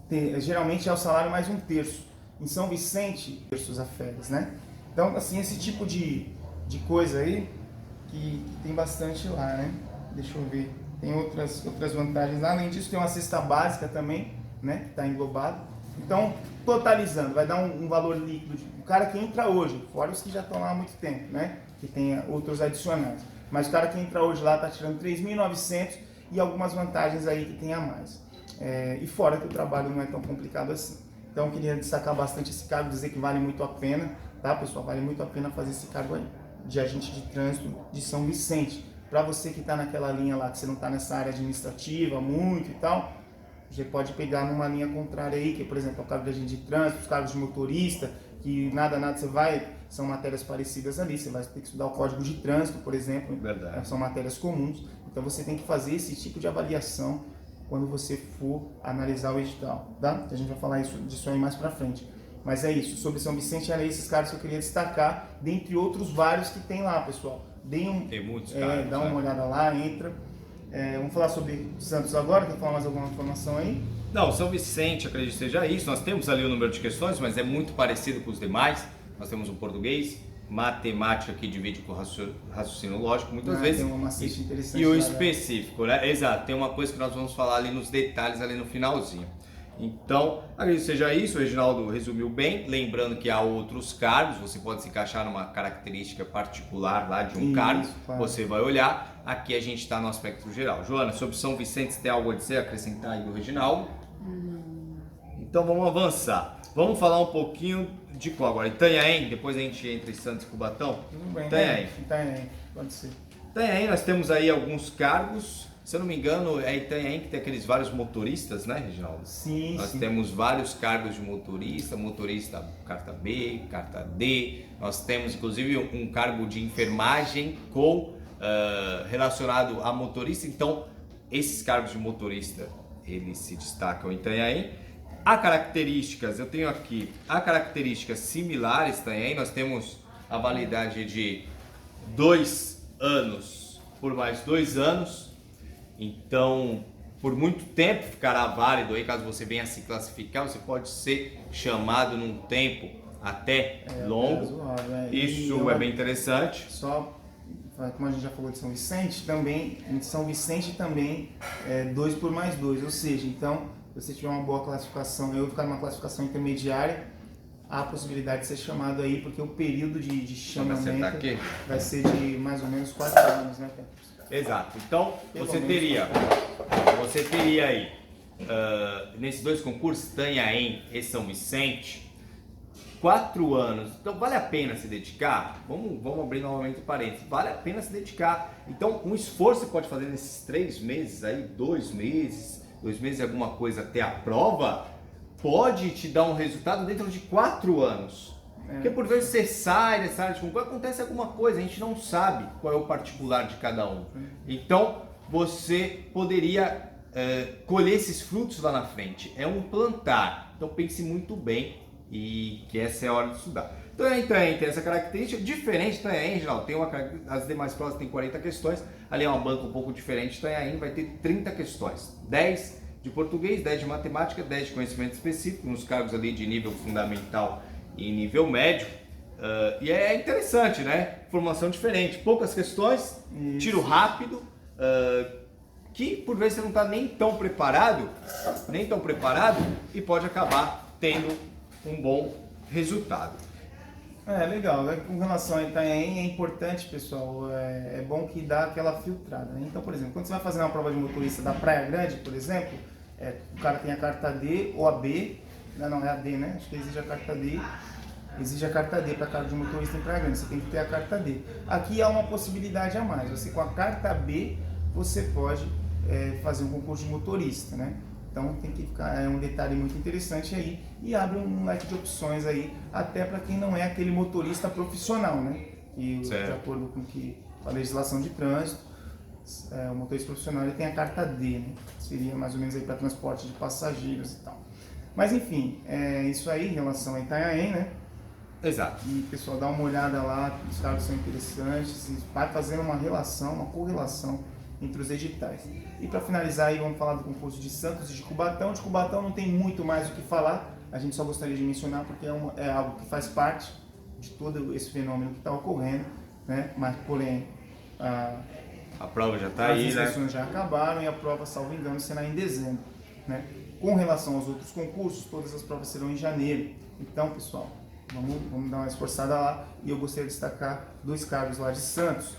Speaker 2: ter, geralmente é o salário mais 1/3. Em São Vicente, terços a férias, né? Então, assim, esse tipo de coisa aí, que tem bastante lá, né? Deixa eu ver, tem outras vantagens lá. Além disso, tem uma cesta básica também, né, que está englobado. Então, totalizando, vai dar um valor líquido o cara que entra hoje, fora os que já estão lá há muito tempo, né, que tem outros adicionais. Mas o cara que entra hoje lá está tirando 3.900 e algumas vantagens aí que tem a mais. E fora que o trabalho não é tão complicado assim. Então, eu queria destacar bastante esse cargo, dizer que vale muito a pena, tá, pessoal? Vale muito a pena fazer esse cargo aí, de agente de trânsito de São Vicente. Para você que está naquela linha lá, que você não está nessa área administrativa muito e tal, você pode pegar numa linha contrária aí, que por exemplo, é o cargo de agente de trânsito, os cargos de motorista, que nada são matérias parecidas ali, você vai ter que estudar o código de trânsito, por exemplo.
Speaker 1: Verdade.
Speaker 2: São matérias comuns, então você tem que fazer esse tipo de avaliação quando você for analisar o edital, tá? A gente vai falar disso aí mais pra frente. Mas é isso, sobre São Vicente, eram esses cargos que eu queria destacar, dentre outros vários que tem lá, pessoal.
Speaker 1: Tem muitos cargos,
Speaker 2: dá uma olhada lá, entra. Vamos falar sobre Santos agora, quer falar mais alguma informação aí?
Speaker 1: Não, São Vicente, acredito que seja isso. Nós temos ali o número de questões, mas é muito parecido com os demais. Nós temos o português, matemática que divide com raciocínio lógico, muitas vezes.
Speaker 2: Tem uma macete interessante
Speaker 1: e o
Speaker 2: lá,
Speaker 1: específico, né? Exato, tem uma coisa que nós vamos falar ali nos detalhes, ali no finalzinho. Então, acredito que seja isso, o Reginaldo resumiu bem, lembrando que há outros cargos, você pode se encaixar numa característica particular lá de um cargo,
Speaker 2: claro.
Speaker 1: você vai olhar, aqui a gente está no aspecto geral. Joana, sobre São Vicente, você tem algo a dizer, acrescentar aí do Reginaldo? Então vamos avançar, vamos falar um pouquinho de qual agora? Itanhaém, depois a gente entra em Santos e Cubatão?
Speaker 2: Tudo bem,
Speaker 1: Itanhaém.
Speaker 2: Itanhaém, pode ser.
Speaker 1: Itanhaém nós temos aí alguns cargos, se eu não me engano é Itanhaém que tem aqueles vários motoristas, né, Reginaldo?
Speaker 2: Sim,
Speaker 1: Nós
Speaker 2: sim.
Speaker 1: temos vários cargos de motorista carta B, carta D, nós temos inclusive um cargo de enfermagem relacionado a motorista, então esses cargos de motorista, eles se destacam em Itanhaém. Há características, eu tenho aqui, há características similares Itanhaém, nós temos a validade de 2 anos por mais 2 anos, então por muito tempo ficará válido aí, caso você venha se classificar, você pode ser chamado num tempo até longo,
Speaker 2: razoável,
Speaker 1: isso é bem interessante.
Speaker 2: Só, como a gente já falou de São Vicente, também, em São Vicente também é 2 por mais 2, ou seja, então, se você tiver uma boa classificação, eu ficar numa classificação intermediária, há a possibilidade de ser chamado aí, porque o período de chamamento vai ser de mais ou menos 4 anos, né, Pedro?
Speaker 1: Exato, então você teria aí, nesses 2 concursos, Itanhaém e São Vicente, 4 anos, então vale a pena se dedicar? Vamos abrir novamente o parênteses, vale a pena se dedicar, então um esforço você pode fazer nesses 3 meses aí, 2 meses e alguma coisa até a prova, pode te dar um resultado dentro de 4 anos. Porque por vezes você sai dessa área de concurso, acontece alguma coisa, a gente não sabe qual é o particular de cada um. Então você poderia colher esses frutos lá na frente. É um plantar. Então pense muito bem e que essa é a hora de estudar. Então Itanhaém tem essa característica diferente. Itanhaém, Geraldo, tem as demais provas tem 40 questões. Ali é uma banca um pouco diferente. Itanhaém vai ter 30 questões. 10 de português, 10 de matemática, 10 de conhecimento específico, nos cargos ali de nível fundamental e nível médio. E é interessante, né? Formação diferente, poucas questões, tiro rápido, que por vezes você não está nem tão preparado e pode acabar tendo um bom resultado.
Speaker 2: Legal. Com relação a Itanhaém, é importante, pessoal, é bom que dá aquela filtrada, né? Então, por exemplo, quando você vai fazer uma prova de motorista da Praia Grande, por exemplo, o cara tem a carta D ou a B, não é a D, né? Acho que exige a carta D. Exige a carta D para cargo de motorista em Praia Grande, você tem que ter a carta D. Aqui há uma possibilidade a mais, você com a carta B, você pode fazer um concurso de motorista, né? Então tem que ficar, é um detalhe muito interessante aí e abre um leque de opções aí, até para quem não é aquele motorista profissional, né? E de acordo com que a legislação de trânsito, o motorista profissional ele tem a carta D, né? Seria mais ou menos aí para transporte de passageiros e tal. Mas enfim, isso aí em relação a Itanhaém, né?
Speaker 1: Exato.
Speaker 2: E pessoal, dá uma olhada lá, os cargos são interessantes, vai fazendo uma relação, uma correlação entre os editais. E para finalizar aí, vamos falar do concurso de Santos e de Cubatão. De Cubatão não tem muito mais o que falar, a gente só gostaria de mencionar porque é algo que faz parte de todo esse fenômeno que está ocorrendo, né? Mas porém
Speaker 1: a prova já está aí, né? As
Speaker 2: inscrições já acabaram e a prova, salvo engano, será em dezembro, né? Com relação aos outros concursos, todas as provas serão em janeiro. Então, pessoal, vamos dar uma esforçada lá. E eu gostaria de destacar 2 cargos lá de Santos,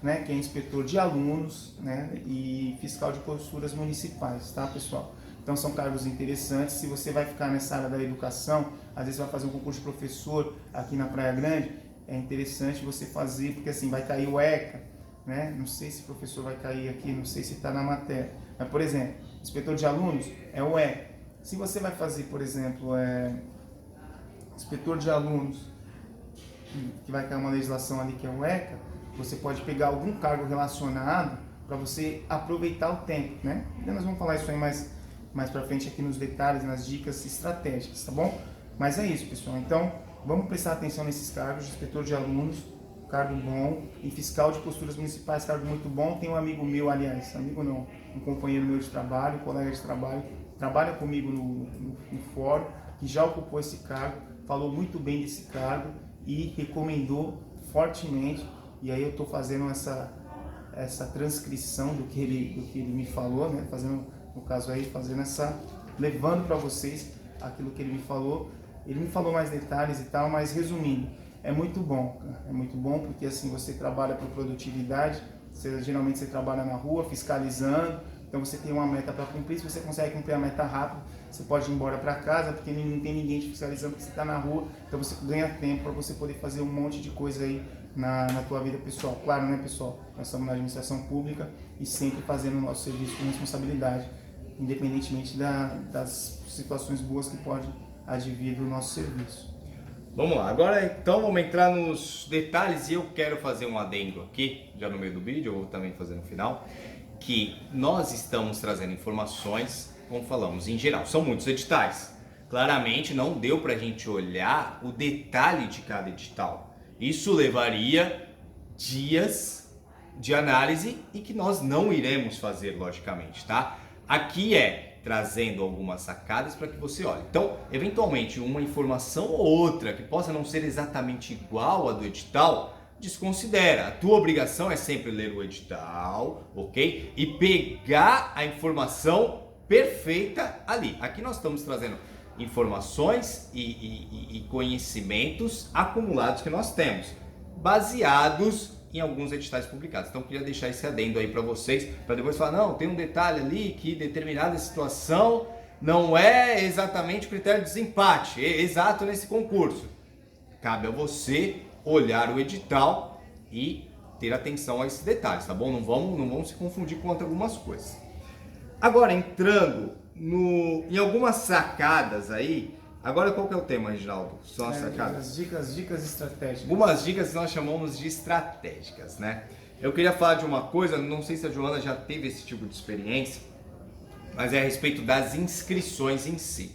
Speaker 2: né, que é inspetor de alunos, né, e fiscal de posturas municipais, tá, pessoal? Então são cargos interessantes. Se você vai ficar nessa área da educação, às vezes vai fazer um concurso de professor aqui na Praia Grande, é interessante você fazer, porque assim, vai cair o ECA, né? Não sei se o professor vai cair aqui, não sei se está na matéria. Mas, por exemplo, inspetor de alunos é o ECA. Se você vai fazer, por exemplo, inspetor de alunos, que vai cair uma legislação ali que é o ECA, você pode pegar algum cargo relacionado para você aproveitar o tempo, né? Então nós vamos falar isso aí mais para frente aqui nos detalhes, nas dicas estratégicas, tá bom? Mas é isso, pessoal. Então, vamos prestar atenção nesses cargos, inspetor de alunos, cargo bom, e fiscal de posturas municipais, cargo muito bom. Tem um amigo meu, aliás, amigo não, um companheiro meu de trabalho, um colega de trabalho, trabalha comigo no fórum, que já ocupou esse cargo, falou muito bem desse cargo e recomendou fortemente. E aí eu estou fazendo essa transcrição do que ele me falou, né? Fazendo, no caso aí, fazendo levando para vocês aquilo que ele me falou. Ele me falou mais detalhes e tal, mas resumindo, é muito bom, cara. É muito bom porque assim você trabalha por produtividade, geralmente você trabalha na rua fiscalizando, então você tem uma meta para cumprir. Se você consegue cumprir a meta rápido, você pode ir embora para casa porque não tem ninguém te fiscalizando, porque você está na rua, então você ganha tempo para você poder fazer um monte de coisa aí na tua vida pessoal. Claro, né, pessoal? Nós estamos na administração pública e sempre fazendo o nosso serviço com responsabilidade, independentemente das situações boas que pode advir do nosso serviço.
Speaker 1: Vamos lá, agora então vamos entrar nos detalhes e eu quero fazer um adendo aqui, já no meio do vídeo, eu vou também fazer no final, que nós estamos trazendo informações, como falamos, em geral, são muitos editais. Claramente não deu para a gente olhar o detalhe de cada edital. Isso levaria dias de análise e que nós não iremos fazer, logicamente, tá? Aqui trazendo algumas sacadas para que você olhe. Então, eventualmente, uma informação ou outra que possa não ser exatamente igual à do edital, desconsidera. A tua obrigação é sempre ler o edital, ok? E pegar a informação perfeita ali. Aqui nós estamos trazendo informações e conhecimentos acumulados que nós temos, baseados em alguns editais publicados. Então eu queria deixar esse adendo aí para vocês, para depois falar, não, tem um detalhe ali que determinada situação não é exatamente o critério de desempate, exato nesse concurso. Cabe a você olhar o edital e ter atenção a esses detalhes, tá bom? Não vamos se confundir com algumas coisas. Agora, entrando em algumas sacadas aí. Agora qual que é o tema, Reginaldo? São as sacadas.
Speaker 2: Dicas estratégicas.
Speaker 1: Algumas dicas que nós chamamos de estratégicas, né? Eu queria falar de uma coisa, não sei se a Joana já teve esse tipo de experiência, mas é a respeito das inscrições em si.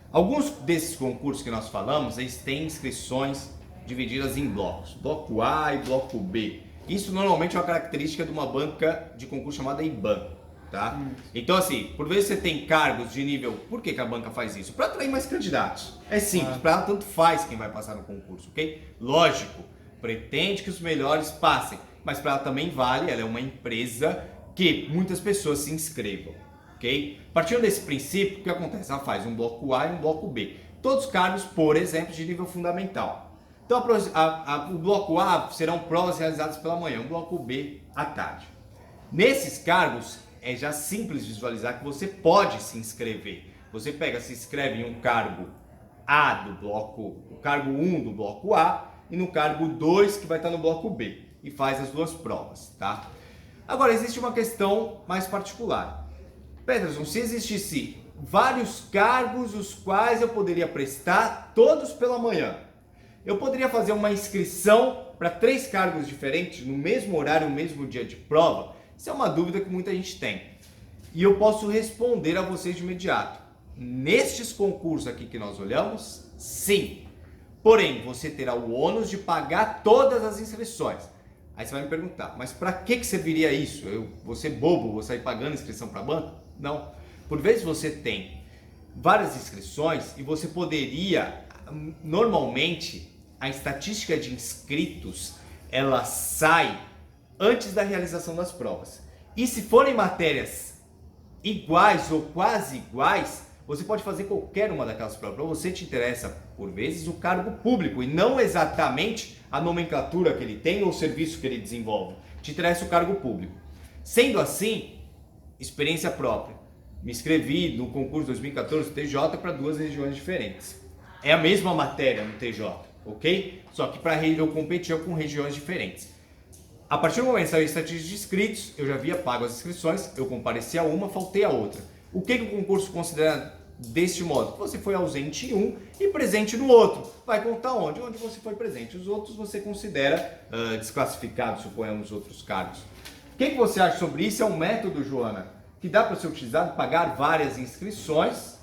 Speaker 1: Alguns desses concursos que nós falamos, eles têm inscrições divididas em blocos, bloco A e bloco B. Isso normalmente é uma característica de uma banca de concurso chamada IBAN. Tá? Então assim, por vezes você tem cargos de nível, por que a banca faz isso? Para atrair mais candidatos, é simples, para ela tanto faz quem vai passar no concurso, ok? Lógico, pretende que os melhores passem, mas para ela também vale, ela é uma empresa que muitas pessoas se inscrevam, ok? Partindo desse princípio, o que acontece? Ela faz um bloco A e um bloco B, todos os cargos, por exemplo, de nível fundamental. Então o bloco A serão provas realizadas pela manhã, o bloco B à tarde. Nesses cargos, é já simples visualizar que você pode se inscrever. Você se inscreve em um cargo A do bloco, o cargo 1 do bloco A e no cargo 2 que vai estar no bloco B e faz as duas provas, tá? Agora, existe uma questão mais particular. Peterson, se existisse vários cargos os quais eu poderia prestar todos pela manhã, eu poderia fazer uma inscrição para 3 cargos diferentes no mesmo horário, no mesmo dia de prova? Isso é uma dúvida que muita gente tem. E eu posso responder a vocês de imediato. Nestes concursos aqui que nós olhamos, sim. Porém, você terá o ônus de pagar todas as inscrições. Aí você vai me perguntar, mas para que serviria isso? Eu vou ser bobo, vou sair pagando inscrição para banco? Não. Por vezes você tem várias inscrições e você poderia, normalmente, a estatística de inscritos, ela sai antes da realização das provas. E se forem matérias iguais ou quase iguais, você pode fazer qualquer uma daquelas provas. Para você te interessa, por vezes, o cargo público e não exatamente a nomenclatura que ele tem ou o serviço que ele desenvolve. Te interessa o cargo público. Sendo assim, experiência própria. Me inscrevi no concurso 2014 do TJ para 2 regiões diferentes. É a mesma matéria no TJ, ok? Só que para eu competia com regiões diferentes. A partir do momento que saiu a estatística de inscritos, eu já havia pago as inscrições, eu compareci a uma, faltei a outra. O que o concurso considera deste modo? Você foi ausente em um e presente no outro. Vai contar onde? Onde você foi presente. Os outros você considera desclassificados, suponhamos, outros cargos. O que você acha sobre isso? É um método, Joana, que dá para ser utilizado, pagar várias inscrições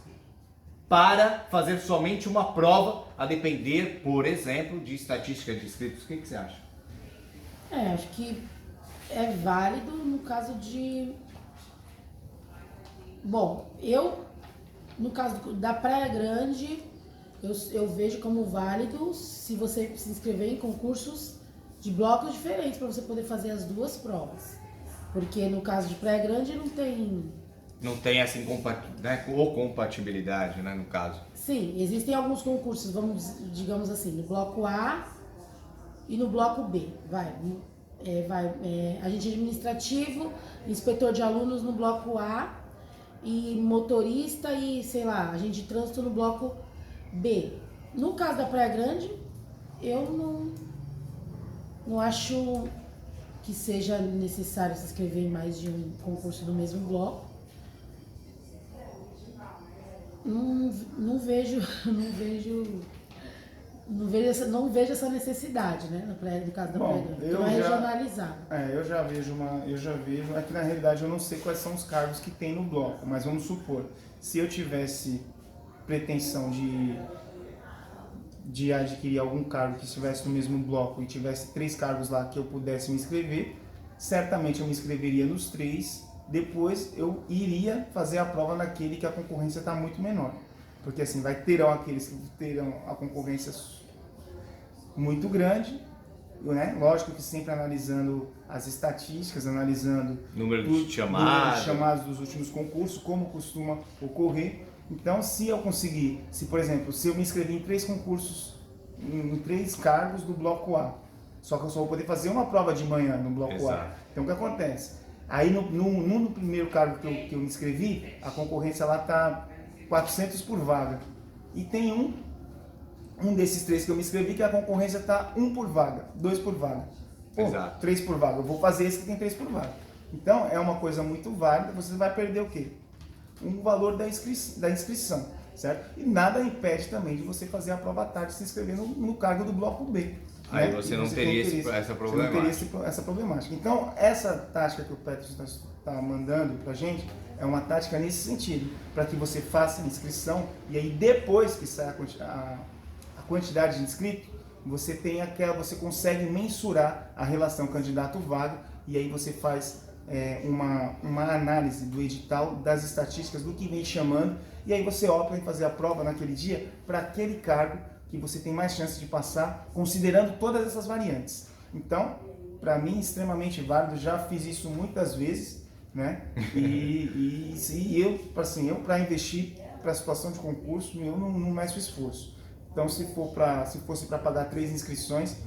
Speaker 1: para fazer somente uma prova, a depender, por exemplo, de estatística de inscritos. O que você acha?
Speaker 3: Acho que é válido no caso de... Bom, no caso da Praia Grande, eu vejo como válido se você se inscrever em concursos de blocos diferentes para você poder fazer as duas provas. Porque no caso de Praia Grande não tem
Speaker 1: Não tem essa né, ou compatibilidade, né, no caso.
Speaker 3: Sim, existem alguns concursos, digamos assim, no bloco A e no bloco B. Agente administrativo, inspetor de alunos no bloco A e motorista e, sei lá, agente de trânsito no bloco B. No caso da Praia Grande, eu não acho que seja necessário se inscrever em mais de um concurso do mesmo bloco. Não vejo essa necessidade, né, no caso da Praia Grande, que é regionalizado.
Speaker 2: Eu já vejo, é que na realidade eu não sei quais são os cargos que tem no bloco, mas vamos supor, se eu tivesse pretensão de adquirir algum cargo que estivesse no mesmo bloco e tivesse 3 cargos lá que eu pudesse me inscrever, certamente eu me inscreveria nos 3. Depois eu iria fazer a prova naquele que a concorrência está muito menor. Porque assim, terão aqueles que terão a concorrência muito grande, né? Lógico que sempre analisando as estatísticas, analisando
Speaker 1: número de chamados
Speaker 2: dos últimos concursos, como costuma ocorrer. Então, se eu conseguir, por exemplo, se eu me inscrever em 3 concursos, em 3 cargos do bloco A, só que eu só vou poder fazer uma prova de manhã no bloco
Speaker 1: Exato.
Speaker 2: A. Então, o que acontece? Aí no primeiro cargo que eu me inscrevi, a concorrência lá está 400 por vaga. E tem um desses 3 que eu me inscrevi que a concorrência está 1 por vaga, 2 por vaga.
Speaker 1: Exato.
Speaker 2: 3 por vaga. Eu vou fazer esse que tem 3 por vaga. Então é uma coisa muito válida, você vai perder o quê? Um valor da inscrição, certo? E nada impede também de você fazer a prova à tarde e se inscrever no cargo do bloco B.
Speaker 1: Aí você não teria essa problemática.
Speaker 2: Essa problemática. Então, essa tática que o Petros está mandando para a gente é uma tática nesse sentido, para que você faça a inscrição e aí depois que sai a quantidade de inscritos, você consegue mensurar a relação candidato-vaga e aí você faz uma análise do edital, das estatísticas, do que vem chamando e aí você opta em fazer a prova naquele dia para aquele cargo que você tem mais chance de passar, considerando todas essas variantes. Então, para mim, extremamente válido, já fiz isso muitas vezes, né? E eu para investir para a situação de concurso, eu não meço esforço. Então, se fosse para pagar 3 inscrições,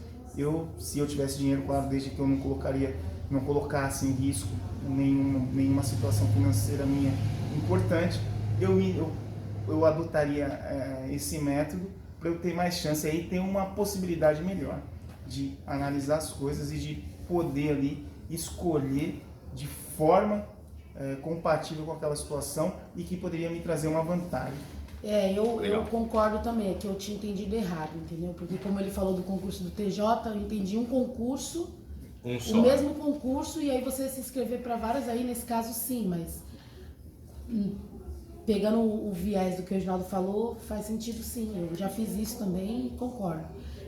Speaker 2: se eu tivesse dinheiro, claro, desde que eu não colocasse em risco nenhuma situação financeira minha importante, eu adotaria esse método para eu ter mais chance aí, ter uma possibilidade melhor de analisar as coisas e de poder ali escolher de forma compatível com aquela situação e que poderia me trazer uma vantagem.
Speaker 3: Eu concordo também, é que eu tinha entendido errado, entendeu? Porque como ele falou do concurso do TJ, eu entendi um concurso, o mesmo concurso, e aí você se inscrever para várias aí, nesse caso sim, mas pegando o viés do que o Reginaldo falou, faz sentido sim, eu já fiz isso também e concordo.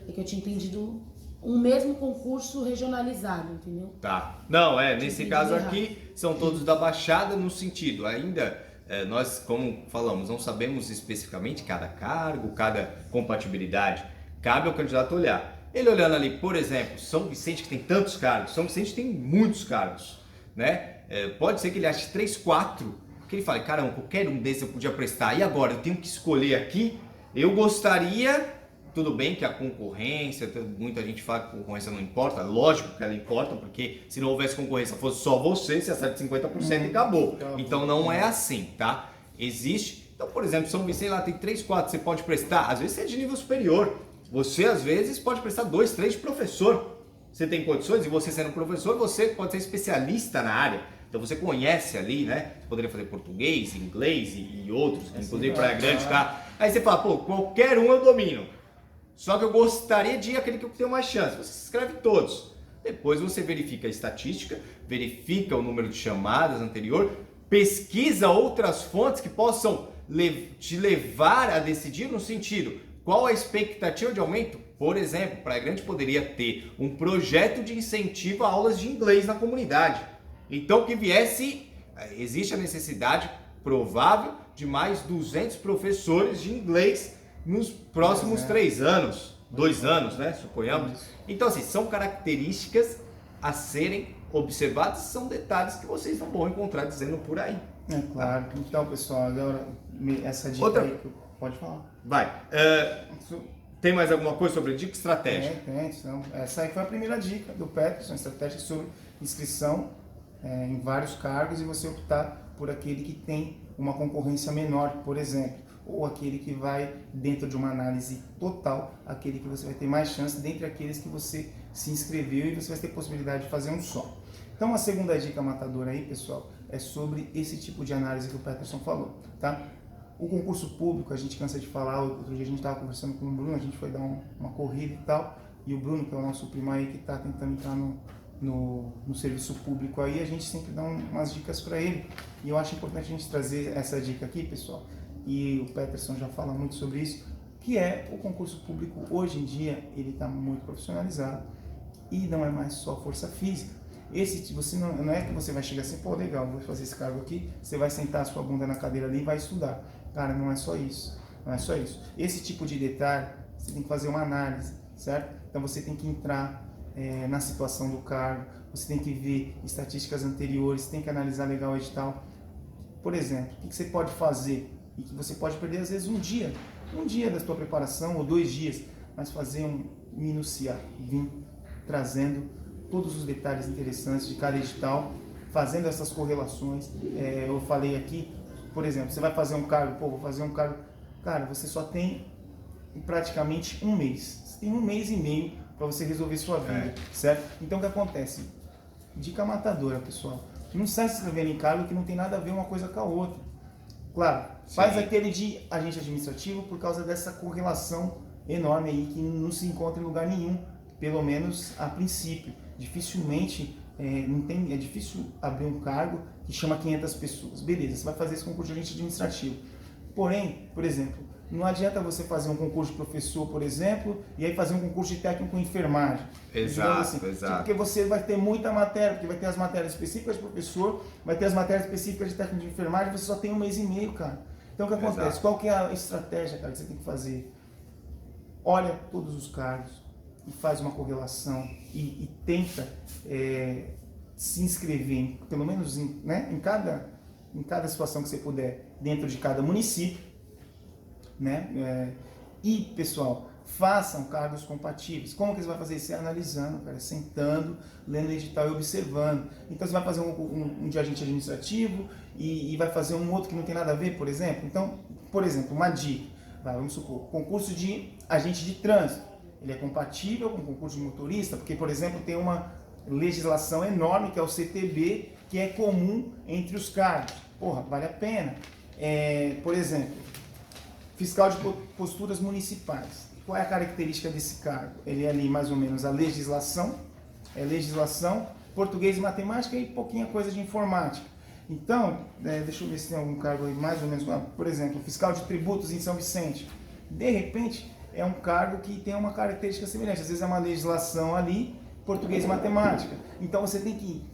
Speaker 3: É que eu tinha entendido um mesmo concurso regionalizado, entendeu?
Speaker 1: Tá. Não, nesse caso aqui, são todos da Baixada, no sentido, ainda, nós, como falamos, não sabemos especificamente cada cargo, cada compatibilidade, cabe ao candidato olhar. Ele olhando ali, por exemplo, São Vicente, que tem tantos cargos, São Vicente tem muitos cargos, né? Pode ser que ele ache 3, 4, que ele fale, caramba, qualquer um desses eu podia prestar, e agora eu tenho que escolher aqui, eu gostaria, tudo bem que a concorrência, muita gente fala que a concorrência não importa, lógico que ela importa, porque se não houvesse concorrência, fosse só você acerta 50% e acabou. Então não é assim, tá? Existe, então por exemplo, São Vicente lá tem 3, 4, você pode prestar, às vezes você é de nível superior, você às vezes pode prestar 2, 3 de professor, você tem condições e você sendo professor, você pode ser especialista na área. Então você conhece ali, né? Você poderia fazer português, inglês e outros, inclusive Praia Grande, tá? Aí você fala, qualquer um eu domino. Só que eu gostaria de ir aquele que eu tenho mais chance. Você se inscreve todos. Depois você verifica a estatística, verifica o número de chamadas anterior, pesquisa outras fontes que possam te levar a decidir no sentido, qual a expectativa de aumento? Por exemplo, Praia Grande poderia ter um projeto de incentivo a aulas de inglês na comunidade. Então que existe a necessidade provável de mais 200 professores de inglês nos próximos 3 anos, 2 anos, né, suponhamos. Então assim, são características a serem observadas, são detalhes que vocês não vão encontrar dizendo por aí.
Speaker 2: É claro. Então, pessoal, agora essa dica
Speaker 1: Outra-
Speaker 2: aí que pode falar.
Speaker 1: Vai. Tem mais alguma coisa sobre dica estratégica?
Speaker 2: Tem. Então, essa aí foi a primeira dica do Peterson, estratégia sobre inscrição em vários cargos e você optar por aquele que tem uma concorrência menor, por exemplo, ou aquele que vai dentro de uma análise total, aquele que você vai ter mais chance dentre aqueles que você se inscreveu e você vai ter possibilidade de fazer um só. Então, a segunda dica matadora aí, pessoal, é sobre esse tipo de análise que o Peterson falou, tá? O concurso público, a gente cansa de falar, outro dia a gente estava conversando com o Bruno, a gente foi dar uma corrida e tal, e o Bruno, que é o nosso primo aí, que está tentando entrar no serviço público aí, a gente sempre dá umas dicas para ele, e eu acho importante a gente trazer essa dica aqui, pessoal, e o Peterson já fala muito sobre isso, que é o concurso público, hoje em dia, ele está muito profissionalizado, e não é mais só força física. Você não é que você vai chegar assim, pô, legal, vou fazer esse cargo aqui, você vai sentar a sua bunda na cadeira ali e vai estudar. Cara, não é só isso, não é só isso. Esse tipo de detalhe, você tem que fazer uma análise, certo? Então você tem que entrar na situação do cargo, você tem que ver estatísticas anteriores, tem que analisar legal o edital. Por exemplo, o que você pode fazer e que você pode perder às vezes um dia da sua preparação ou 2 dias, mas fazer minuciar, vir trazendo todos os detalhes interessantes de cada edital, fazendo essas correlações. Eu falei aqui, por exemplo, você vai fazer um cargo, vou fazer um cargo, cara, você só tem praticamente um mês. Você tem 1 mês e meio para você resolver sua vida, certo? Então o que acontece? Dica matadora, pessoal. Não sai se inscrevendo em cargo que não tem nada a ver uma coisa com a outra. Claro, faz aquele de agente administrativo por causa dessa correlação enorme aí que não se encontra em lugar nenhum, pelo menos a princípio. Dificilmente, é difícil abrir um cargo que chama 500 pessoas. Beleza, você vai fazer esse concurso de agente administrativo. Porém, por exemplo, não adianta você fazer um concurso de professor, por exemplo, e aí fazer um concurso de técnico em enfermagem.
Speaker 1: Exato.
Speaker 2: Porque você vai ter muita matéria, porque vai ter as matérias específicas de professor, vai ter as matérias específicas de técnico de enfermagem, você só tem 1 mês e meio, cara. Então o que acontece?
Speaker 1: Exato.
Speaker 2: Qual que é a estratégia, cara, que você tem que fazer? Olha todos os cargos e faz uma correlação e tenta se inscrever, pelo menos em cada situação que você puder, dentro de cada município, né? E, pessoal, façam cargos compatíveis. Como que você vai fazer isso? Analisando, cara, sentando, lendo o edital e observando. Então, você vai fazer um de agente administrativo e vai fazer um outro que não tem nada a ver, por exemplo. Então, por exemplo, uma dica, vamos supor, concurso de agente de trânsito. Ele é compatível com o concurso de motorista, porque, por exemplo, tem uma legislação enorme, que é o CTB, que é comum entre os cargos. Porra, vale a pena. Por exemplo, fiscal de posturas municipais. Qual é a característica desse cargo? Ele é ali mais ou menos a legislação, português e matemática e pouquinha coisa de informática. Então, deixa eu ver se tem algum cargo aí mais ou menos, por exemplo, fiscal de tributos em São Vicente. De repente, é um cargo que tem uma característica semelhante. Às vezes é uma legislação ali, português e matemática. Então você tem que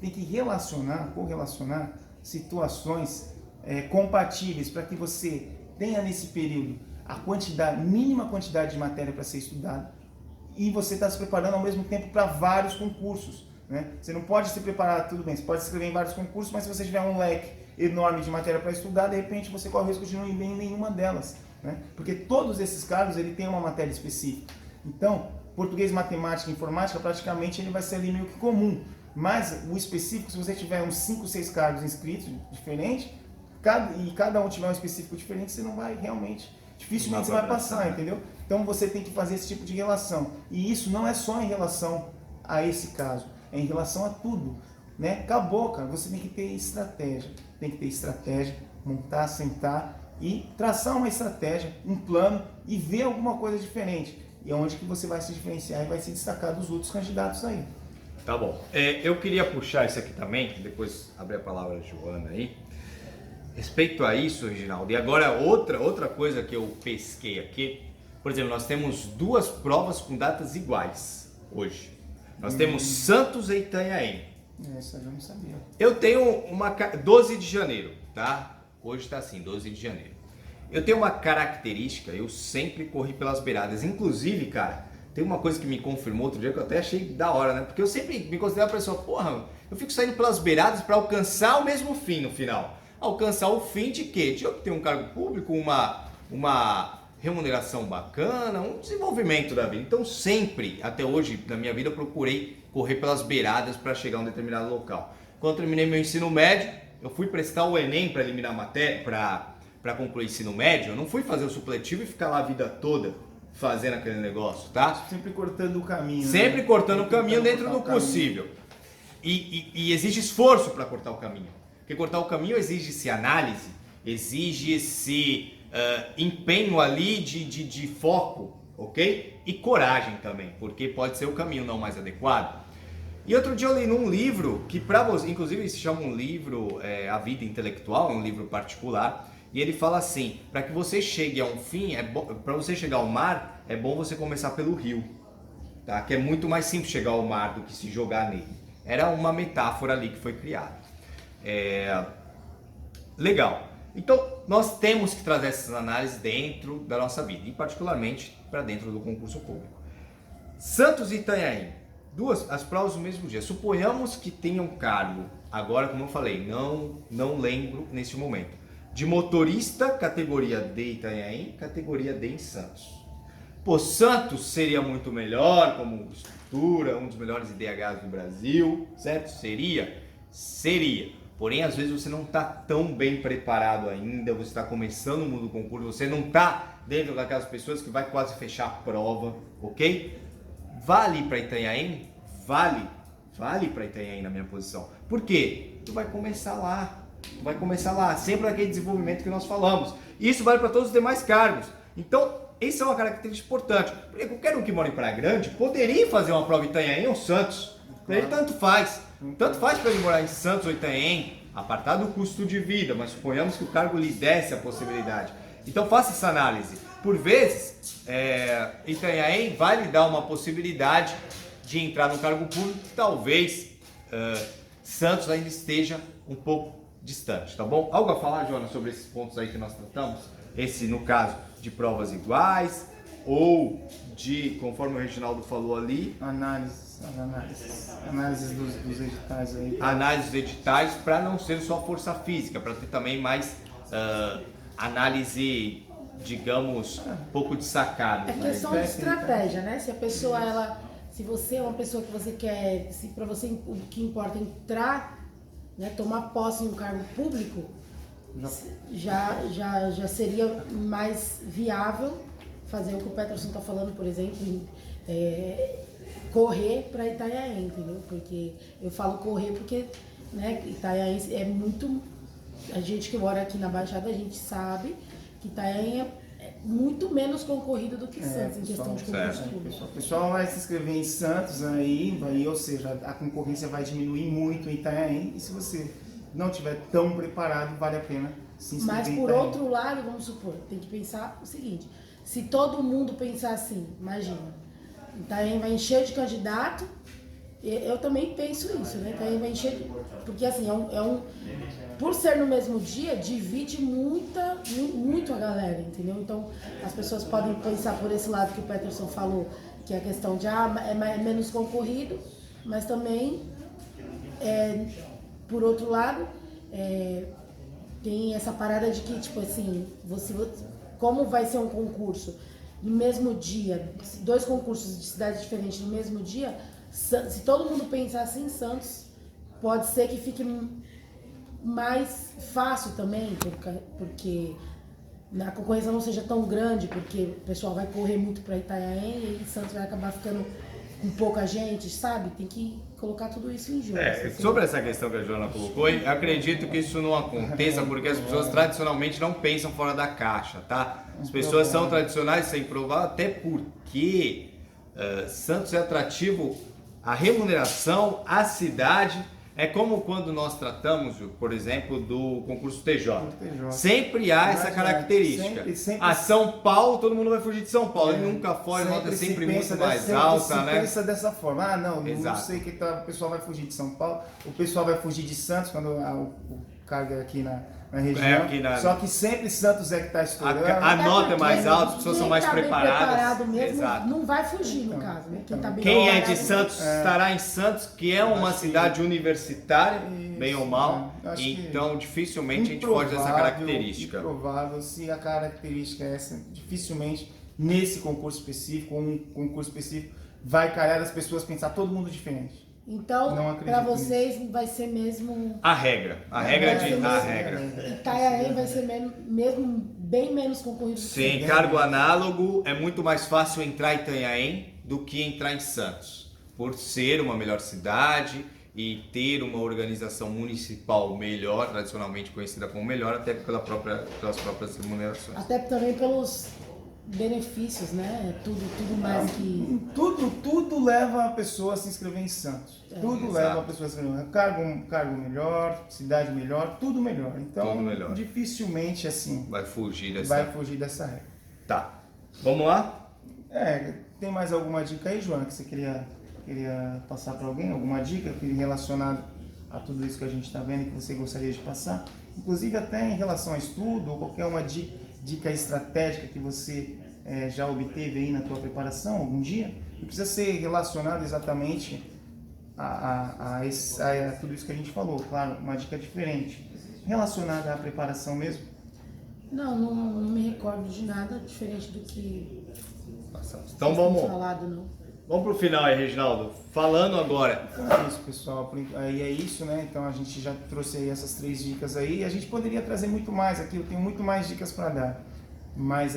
Speaker 2: correlacionar situações compatíveis para que você tenha nesse período a mínima quantidade de matéria para ser estudada e você está se preparando ao mesmo tempo para vários concursos. Né? Você não pode se preparar, tudo bem, você pode se inscrever em vários concursos, mas se você tiver um leque enorme de matéria para estudar, de repente você corre o risco de não ir bem em nenhuma delas. Né? Porque todos esses cargos ele tem uma matéria específica. Então, português, matemática e informática, praticamente ele vai ser ali meio que comum. Mas o específico, se você tiver uns 5, 6 cargos inscritos diferentes, e cada um tiver um específico diferente, você não vai realmente, dificilmente você vai passar, entendeu? Então você tem que fazer esse tipo de relação. E isso não é só em relação a esse caso, é em relação a tudo. Né? Acabou, cara. Você tem que ter estratégia, montar, sentar e traçar uma estratégia, um plano e ver alguma coisa diferente. E é onde que você vai se diferenciar e vai se destacar dos outros candidatos aí.
Speaker 1: Tá bom. Eu queria puxar isso aqui também, depois abrir a palavra a Joana aí. Respeito a isso, Reginaldo, e agora outra coisa que eu pesquei aqui, por exemplo, nós temos 2 provas com datas iguais hoje. Nós temos Santos e Itanhaém.
Speaker 2: Essa eu não sabia.
Speaker 1: Eu tenho 12 de janeiro, tá? Hoje tá assim, 12 de janeiro. Eu tenho uma característica, eu sempre corri pelas beiradas. Inclusive, cara, tem uma coisa que me confirmou outro dia que eu até achei da hora, né? Porque eu sempre me considero uma pessoa, porra, eu fico saindo pelas beiradas para alcançar o mesmo fim no final. alcançar o fim de quê? De obter um cargo público, uma remuneração bacana, um desenvolvimento da vida. Então sempre, até hoje, na minha vida, eu procurei correr pelas beiradas para chegar a um determinado local. Quando eu terminei meu ensino médio, eu fui prestar o Enem para eliminar a matéria, para concluir o ensino médio. Eu não fui fazer o supletivo e ficar lá a vida toda fazendo aquele negócio, tá?
Speaker 2: Sempre cortando o caminho.
Speaker 1: Sempre
Speaker 2: né?
Speaker 1: cortando o caminho
Speaker 2: Tentando
Speaker 1: dentro do
Speaker 2: cortar o caminho.
Speaker 1: possível. E exige esforço para cortar o caminho. Porque cortar o caminho exige-se análise, exige-se empenho ali de foco, ok? E coragem também, porque pode ser o caminho não mais adequado. E outro dia eu li num livro, que para você, inclusive se chama um livro A Vida Intelectual, é um livro particular, e ele fala assim, para que você chegue a um fim, para você chegar ao mar, é bom você começar pelo rio, tá? Que é muito mais simples chegar ao mar do que se jogar nele. Era uma metáfora ali que foi criada. Legal. Então, nós temos que trazer essas análises dentro da nossa vida, e particularmente para dentro do concurso público. Santos e Itanhaém, as provas no mesmo dia. Suponhamos que tenha um cargo, agora como eu falei, não lembro neste momento, de motorista, categoria D Itanhaém, categoria D em Santos. Pô, Santos seria muito melhor como estrutura, um dos melhores IDHs do Brasil, certo? Seria. Porém, às vezes você não está tão bem preparado ainda, você está começando o mundo do concurso, você não está dentro daquelas pessoas que vai quase fechar a prova, ok? Vale para Itanhaém? Vale para Itanhaém na minha posição. Por quê? Tu vai começar lá, sempre aquele desenvolvimento que nós falamos. Isso vale para todos os demais cargos. Então, essa é uma característica importante. Porque qualquer um que mora em Praia Grande poderia fazer uma prova em Itanhaém ou Santos. Para ele tanto faz. Tanto faz para ele morar em Santos ou Itanhaém, apartado do custo de vida, mas suponhamos que o cargo lhe desse a possibilidade. Então faça essa análise. Por vezes, Itanhaém vai lhe dar uma possibilidade de entrar no cargo público que talvez Santos ainda esteja um pouco distante, tá bom? Algo a falar, Jonas, sobre esses pontos aí que nós tratamos? Esse, no caso, de provas iguais ou de, conforme o Reginaldo falou ali...
Speaker 2: Análises dos editais aí.
Speaker 1: Análise dos editais para não ser só força física, para ter também mais análise, digamos, um pouco de sacada.
Speaker 3: É questão de estratégia, né? Se a pessoa, se você é uma pessoa que você quer, se para você o que importa é entrar, né, tomar posse em um cargo público, já seria mais viável fazer o que o Peterson está falando, por exemplo, correr para Itanhaém, entendeu? Porque eu falo correr porque, né, Itanhaém é muito... A gente que mora aqui na Baixada, a gente sabe que Itanhaém é muito menos concorrido do que Santos em questão de concurso público.
Speaker 2: O pessoal vai se inscrever em Santos aí, ou seja, a concorrência vai diminuir muito em Itanhaém, e se você não estiver tão preparado, vale a pena se inscrever.
Speaker 3: Mas por outro lado, vamos supor, tem que pensar o seguinte, se todo mundo pensar assim, imagina, Itanhaém vai encher de candidato, eu também penso isso, né? Itanhaém vai encher, porque assim, por ser no mesmo dia, divide muito a galera, entendeu? Então, as pessoas podem pensar por esse lado que o Peterson falou, que é a questão de, é menos concorrido, mas também, por outro lado, tem essa parada de que, tipo assim, como vai ser um concurso no mesmo dia, dois concursos de cidades diferentes no mesmo dia, se todo mundo pensar assim, Santos pode ser que fique mais fácil também, porque a concorrência não seja tão grande, porque o pessoal vai correr muito para Itanhaém e Santos vai acabar ficando com pouca gente, sabe? Tem que colocar tudo isso em jogo.
Speaker 1: Sobre essa questão que a Joana colocou, eu acredito que isso não aconteça porque as pessoas tradicionalmente não pensam fora da caixa, tá? As pessoas são tradicionais sem provar, até porque Santos é atrativo, a remuneração, a cidade. É como quando nós tratamos, por exemplo, do concurso TJ. Sempre há essa característica. A São Paulo, todo mundo vai fugir de São Paulo. Ele nunca foge, a nota é sempre muito mais alta, né?
Speaker 2: Pensa dessa forma. Não sei que o pessoal vai fugir de São Paulo, o pessoal vai fugir de Santos quando o cargo é aqui na região. Só que sempre Santos é que está estourando.
Speaker 1: A nota é mais alta, as pessoas são mais preparadas.
Speaker 3: Mesmo, não vai fugir, no caso. Né?
Speaker 1: Quem é de Santos estará em Santos, que é uma cidade universitária. bem ou mal.
Speaker 2: Acho que
Speaker 1: Então, dificilmente a gente foge dessa característica.
Speaker 2: Improvável, se a característica é essa, dificilmente nesse concurso específico, ou um concurso específico, vai calhar as pessoas pensar todo mundo diferente.
Speaker 3: Então,
Speaker 2: Não acredito
Speaker 3: para vocês vai ser mesmo...
Speaker 1: A regra. A regra.
Speaker 3: Itanhaém vai ser mesmo bem menos concorrido.
Speaker 1: Sim, cargo análogo é muito mais fácil entrar em Itanhaém do que entrar em Santos, por ser uma melhor cidade e ter uma organização municipal melhor, tradicionalmente conhecida como melhor, até pelas próprias remunerações.
Speaker 3: Até também pelos benefícios, né? Tudo mais que...
Speaker 2: Tudo leva a pessoa a se inscrever em Santos. Tudo leva a pessoa a se inscrever. Cargo melhor, cidade melhor, tudo melhor. Então,
Speaker 1: tudo melhor.
Speaker 2: Dificilmente assim
Speaker 1: Vai fugir
Speaker 2: dessa regra.
Speaker 1: Tá. Vamos lá?
Speaker 2: Tem mais alguma dica aí, Joana, que você queria passar para alguém? Alguma dica relacionada a tudo isso que a gente está vendo e que você gostaria de passar? Inclusive até em relação a estudo ou qualquer uma dica estratégica que você já obteve aí na tua preparação algum dia? Não precisa ser relacionado exatamente a tudo isso que a gente falou, claro, uma dica diferente. Relacionada à preparação mesmo?
Speaker 3: Não me recordo de nada diferente do que
Speaker 1: então vamos
Speaker 3: falado, não.
Speaker 1: Vamos pro final aí, Reginaldo. Falando agora.
Speaker 2: Então é isso, pessoal. Aí é isso, né? Então a gente já trouxe aí essas 3 dicas aí. A gente poderia trazer muito mais aqui, eu tenho muito mais dicas para dar. Mas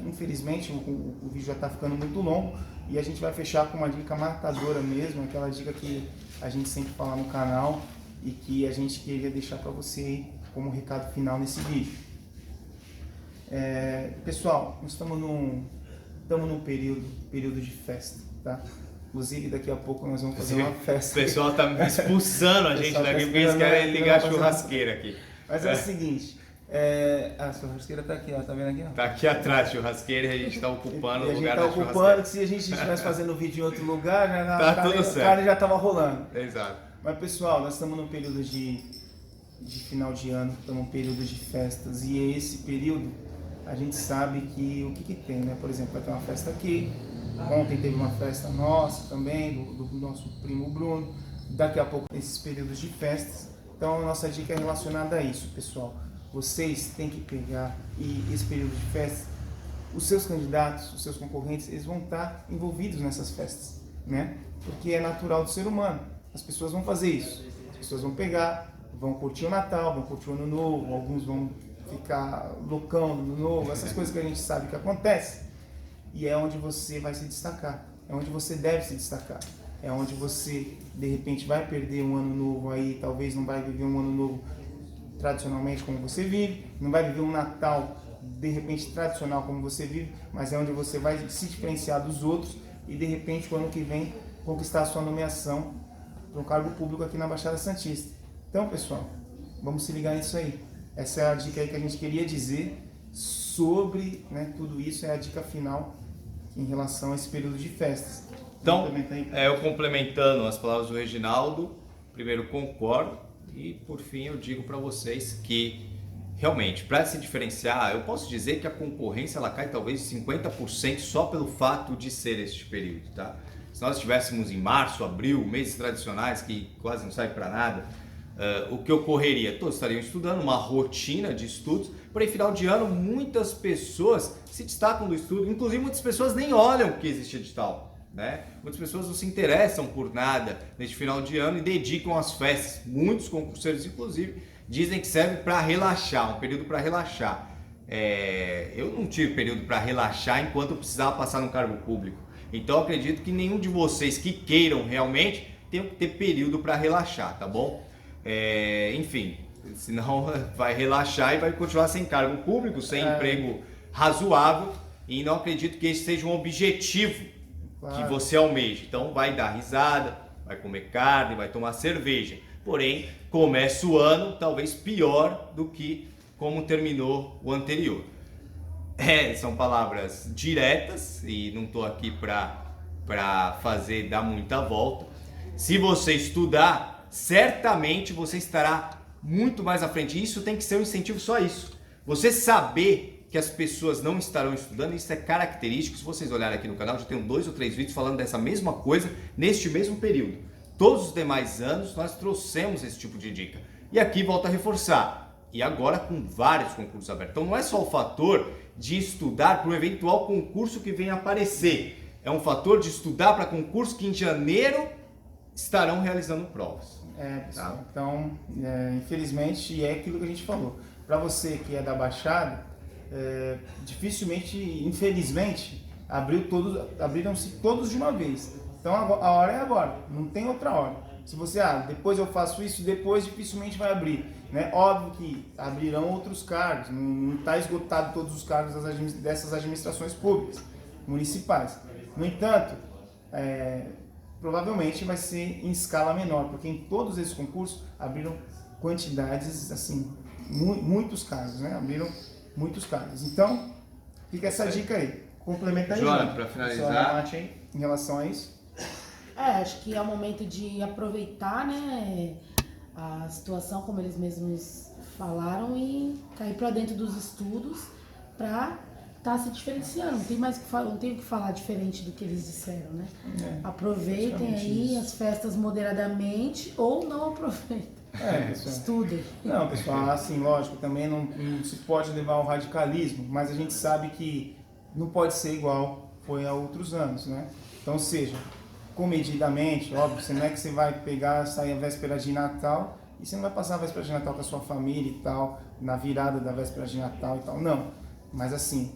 Speaker 2: infelizmente o vídeo já está ficando muito longo e a gente vai fechar com uma dica matadora mesmo, aquela dica que a gente sempre fala no canal e que a gente queria deixar para você aí como recado final nesse vídeo. Pessoal, nós estamos num período de festa, tá? Inclusive daqui a pouco nós vamos fazer uma festa.
Speaker 1: O pessoal tá expulsando a gente daqui porque eles querem ligar a churrasqueira aqui.
Speaker 2: Mas é o seguinte, a churrasqueira tá aqui, ó, tá vendo aqui? Ó?
Speaker 1: Tá aqui atrás a churrasqueira e a gente tá ocupando o lugar da churrasqueira.
Speaker 2: A gente tá ocupando, se a gente estivesse fazendo vídeo em outro lugar,
Speaker 1: tá tudo certo.
Speaker 2: O cara já tava rolando.
Speaker 1: Exato.
Speaker 2: Mas pessoal, nós estamos num período de final de ano, estamos num período de festas e esse período a gente sabe que o que tem, né? Por exemplo, vai ter uma festa aqui, ontem teve uma festa nossa também, do nosso primo Bruno, daqui a pouco esses períodos de festas. Então a nossa dica é relacionada a isso, pessoal. Vocês têm que pegar e esse período de festas, os seus candidatos, os seus concorrentes, eles vão estar envolvidos nessas festas, né? Porque é natural do ser humano, as pessoas vão fazer isso, as pessoas vão pegar, vão curtir o Natal, vão curtir o Ano Novo, alguns vão ficar loucão no novo, essas coisas que a gente sabe que acontece, e é onde você vai se destacar, é onde você deve se destacar, é onde você de repente vai perder um ano novo aí, talvez não vai viver um ano novo tradicionalmente como você vive, não vai viver um Natal de repente tradicional como você vive, mas é onde você vai se diferenciar dos outros e de repente o ano que vem conquistar a sua nomeação para um cargo público aqui na Baixada Santista. Então pessoal, vamos se ligar nisso aí. Essa é a dica aí que a gente queria dizer sobre, né, tudo isso, é a dica final em relação a esse período de festas.
Speaker 1: Então, eu complementando as palavras do Reginaldo, primeiro concordo e por fim eu digo para vocês que realmente, para se diferenciar, eu posso dizer que a concorrência ela cai talvez 50% só pelo fato de ser este período, tá? Se nós estivéssemos em março, abril, meses tradicionais que quase não saem para nada, o que ocorreria? Todos estariam estudando, uma rotina de estudos, porém final de ano muitas pessoas se destacam do estudo, inclusive muitas pessoas nem olham que existe edital, né? Muitas pessoas não se interessam por nada neste final de ano e dedicam às festas, muitos concurseiros inclusive dizem que serve para relaxar, um período para relaxar. Eu não tive período para relaxar enquanto eu precisava passar no cargo público, então eu acredito que nenhum de vocês que queiram realmente tem que ter período para relaxar, tá bom? Enfim, senão vai relaxar e vai continuar sem cargo público, sem emprego razoável e não acredito que esse seja um objetivo que você almeja. Então vai dar risada, vai comer carne, vai tomar cerveja, porém começa o ano talvez pior do que como terminou o anterior. São palavras diretas e não estou aqui para dar muita volta. Se você estudar, certamente você estará muito mais à frente. Isso tem que ser um incentivo, só isso. Você saber que as pessoas não estarão estudando, isso é característico. Se vocês olharem aqui no canal, já tenho 2 ou 3 vídeos falando dessa mesma coisa neste mesmo período. todos os demais anos nós trouxemos esse tipo de dica. E aqui volta a reforçar. E agora com vários concursos abertos. Então não é só o fator de estudar para o eventual concurso que venha aparecer. É um fator de estudar para concurso que em janeiro estarão realizando provas.
Speaker 2: Pessoal, então, infelizmente, é aquilo que a gente falou. Para você que é da Baixada, dificilmente, infelizmente, abriram-se todos de uma vez. Então a hora é agora, não tem outra hora. Se você, depois eu faço isso, depois dificilmente vai abrir. Né? Óbvio que abrirão outros cargos, não está esgotado todos os cargos dessas administrações públicas, municipais. No entanto, provavelmente vai ser em escala menor, porque em todos esses concursos abriram quantidades, assim, muitos cargos, né? Abriram muitos cargos. Então, fica essa dica aí. Complementa aí,
Speaker 1: Joana, para finalizar,
Speaker 2: aí, em relação a isso.
Speaker 3: Acho que é o momento de aproveitar, né, a situação, como eles mesmos falaram, e cair para dentro dos estudos para estar se diferenciando. Não tem mais não tem o que falar diferente do que eles disseram, né? Aproveitem aí
Speaker 2: isso.
Speaker 3: as festas moderadamente ou não aproveitem.
Speaker 2: Pessoal.
Speaker 3: Estudem.
Speaker 2: Não, pessoal, assim, lógico, também não se pode levar ao radicalismo, mas a gente sabe que não pode ser igual foi há outros anos, né? Então, seja, comedidamente, óbvio, você não é que você vai pegar, sair a véspera de Natal e você não vai passar a véspera de Natal com a sua família e tal, na virada da véspera de Natal e tal, não. Mas assim,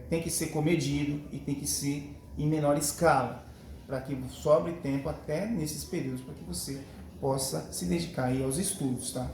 Speaker 2: tem que ser comedido e tem que ser em menor escala, para que sobre tempo até nesses períodos, para que você possa se dedicar aí aos estudos, tá?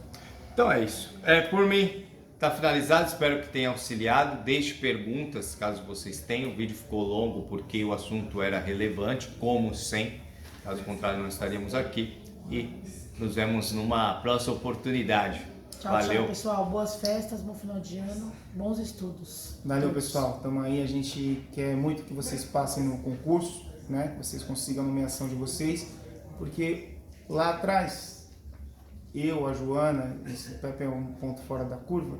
Speaker 1: Então é isso. Por mim, tá finalizado. Espero que tenha auxiliado. Deixe perguntas, caso vocês tenham. O vídeo ficou longo porque o assunto era relevante, como sempre. Caso contrário, não estaríamos aqui. E nos vemos numa próxima oportunidade.
Speaker 3: Tchau,
Speaker 1: Valeu.
Speaker 3: tchau, pessoal. Boas festas, bom final de ano, bons estudos.
Speaker 2: Valeu, pessoal. Tamo aí. A gente quer muito que vocês passem no concurso, né? Que vocês consigam a nomeação de vocês, porque lá atrás, eu, a Joana, esse Pepe é um ponto fora da curva,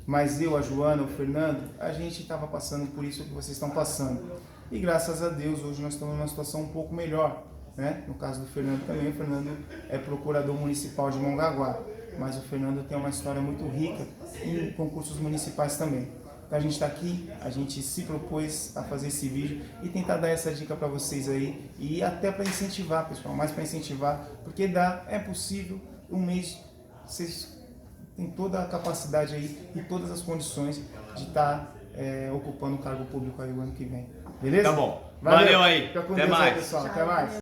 Speaker 2: mas eu, a Joana, o Fernando, a gente estava passando por isso que vocês estão passando. E graças a Deus, hoje nós estamos numa situação um pouco melhor, né? No caso do Fernando também, o Fernando é procurador municipal de Mongaguá, mas o Fernando tem uma história muito rica em concursos municipais também. Então a gente está aqui, a gente se propôs a fazer esse vídeo e tentar dar essa dica para vocês aí e até para incentivar, pessoal, mais para incentivar, porque é possível, um mês vocês têm toda a capacidade aí e todas as condições de estar ocupando o cargo público aí o ano que vem. Beleza?
Speaker 1: Tá bom. Valeu aí.
Speaker 2: Fica com
Speaker 1: Até
Speaker 2: Deus aí,
Speaker 1: mais.
Speaker 2: pessoal.
Speaker 3: Tchau.
Speaker 2: Até mais.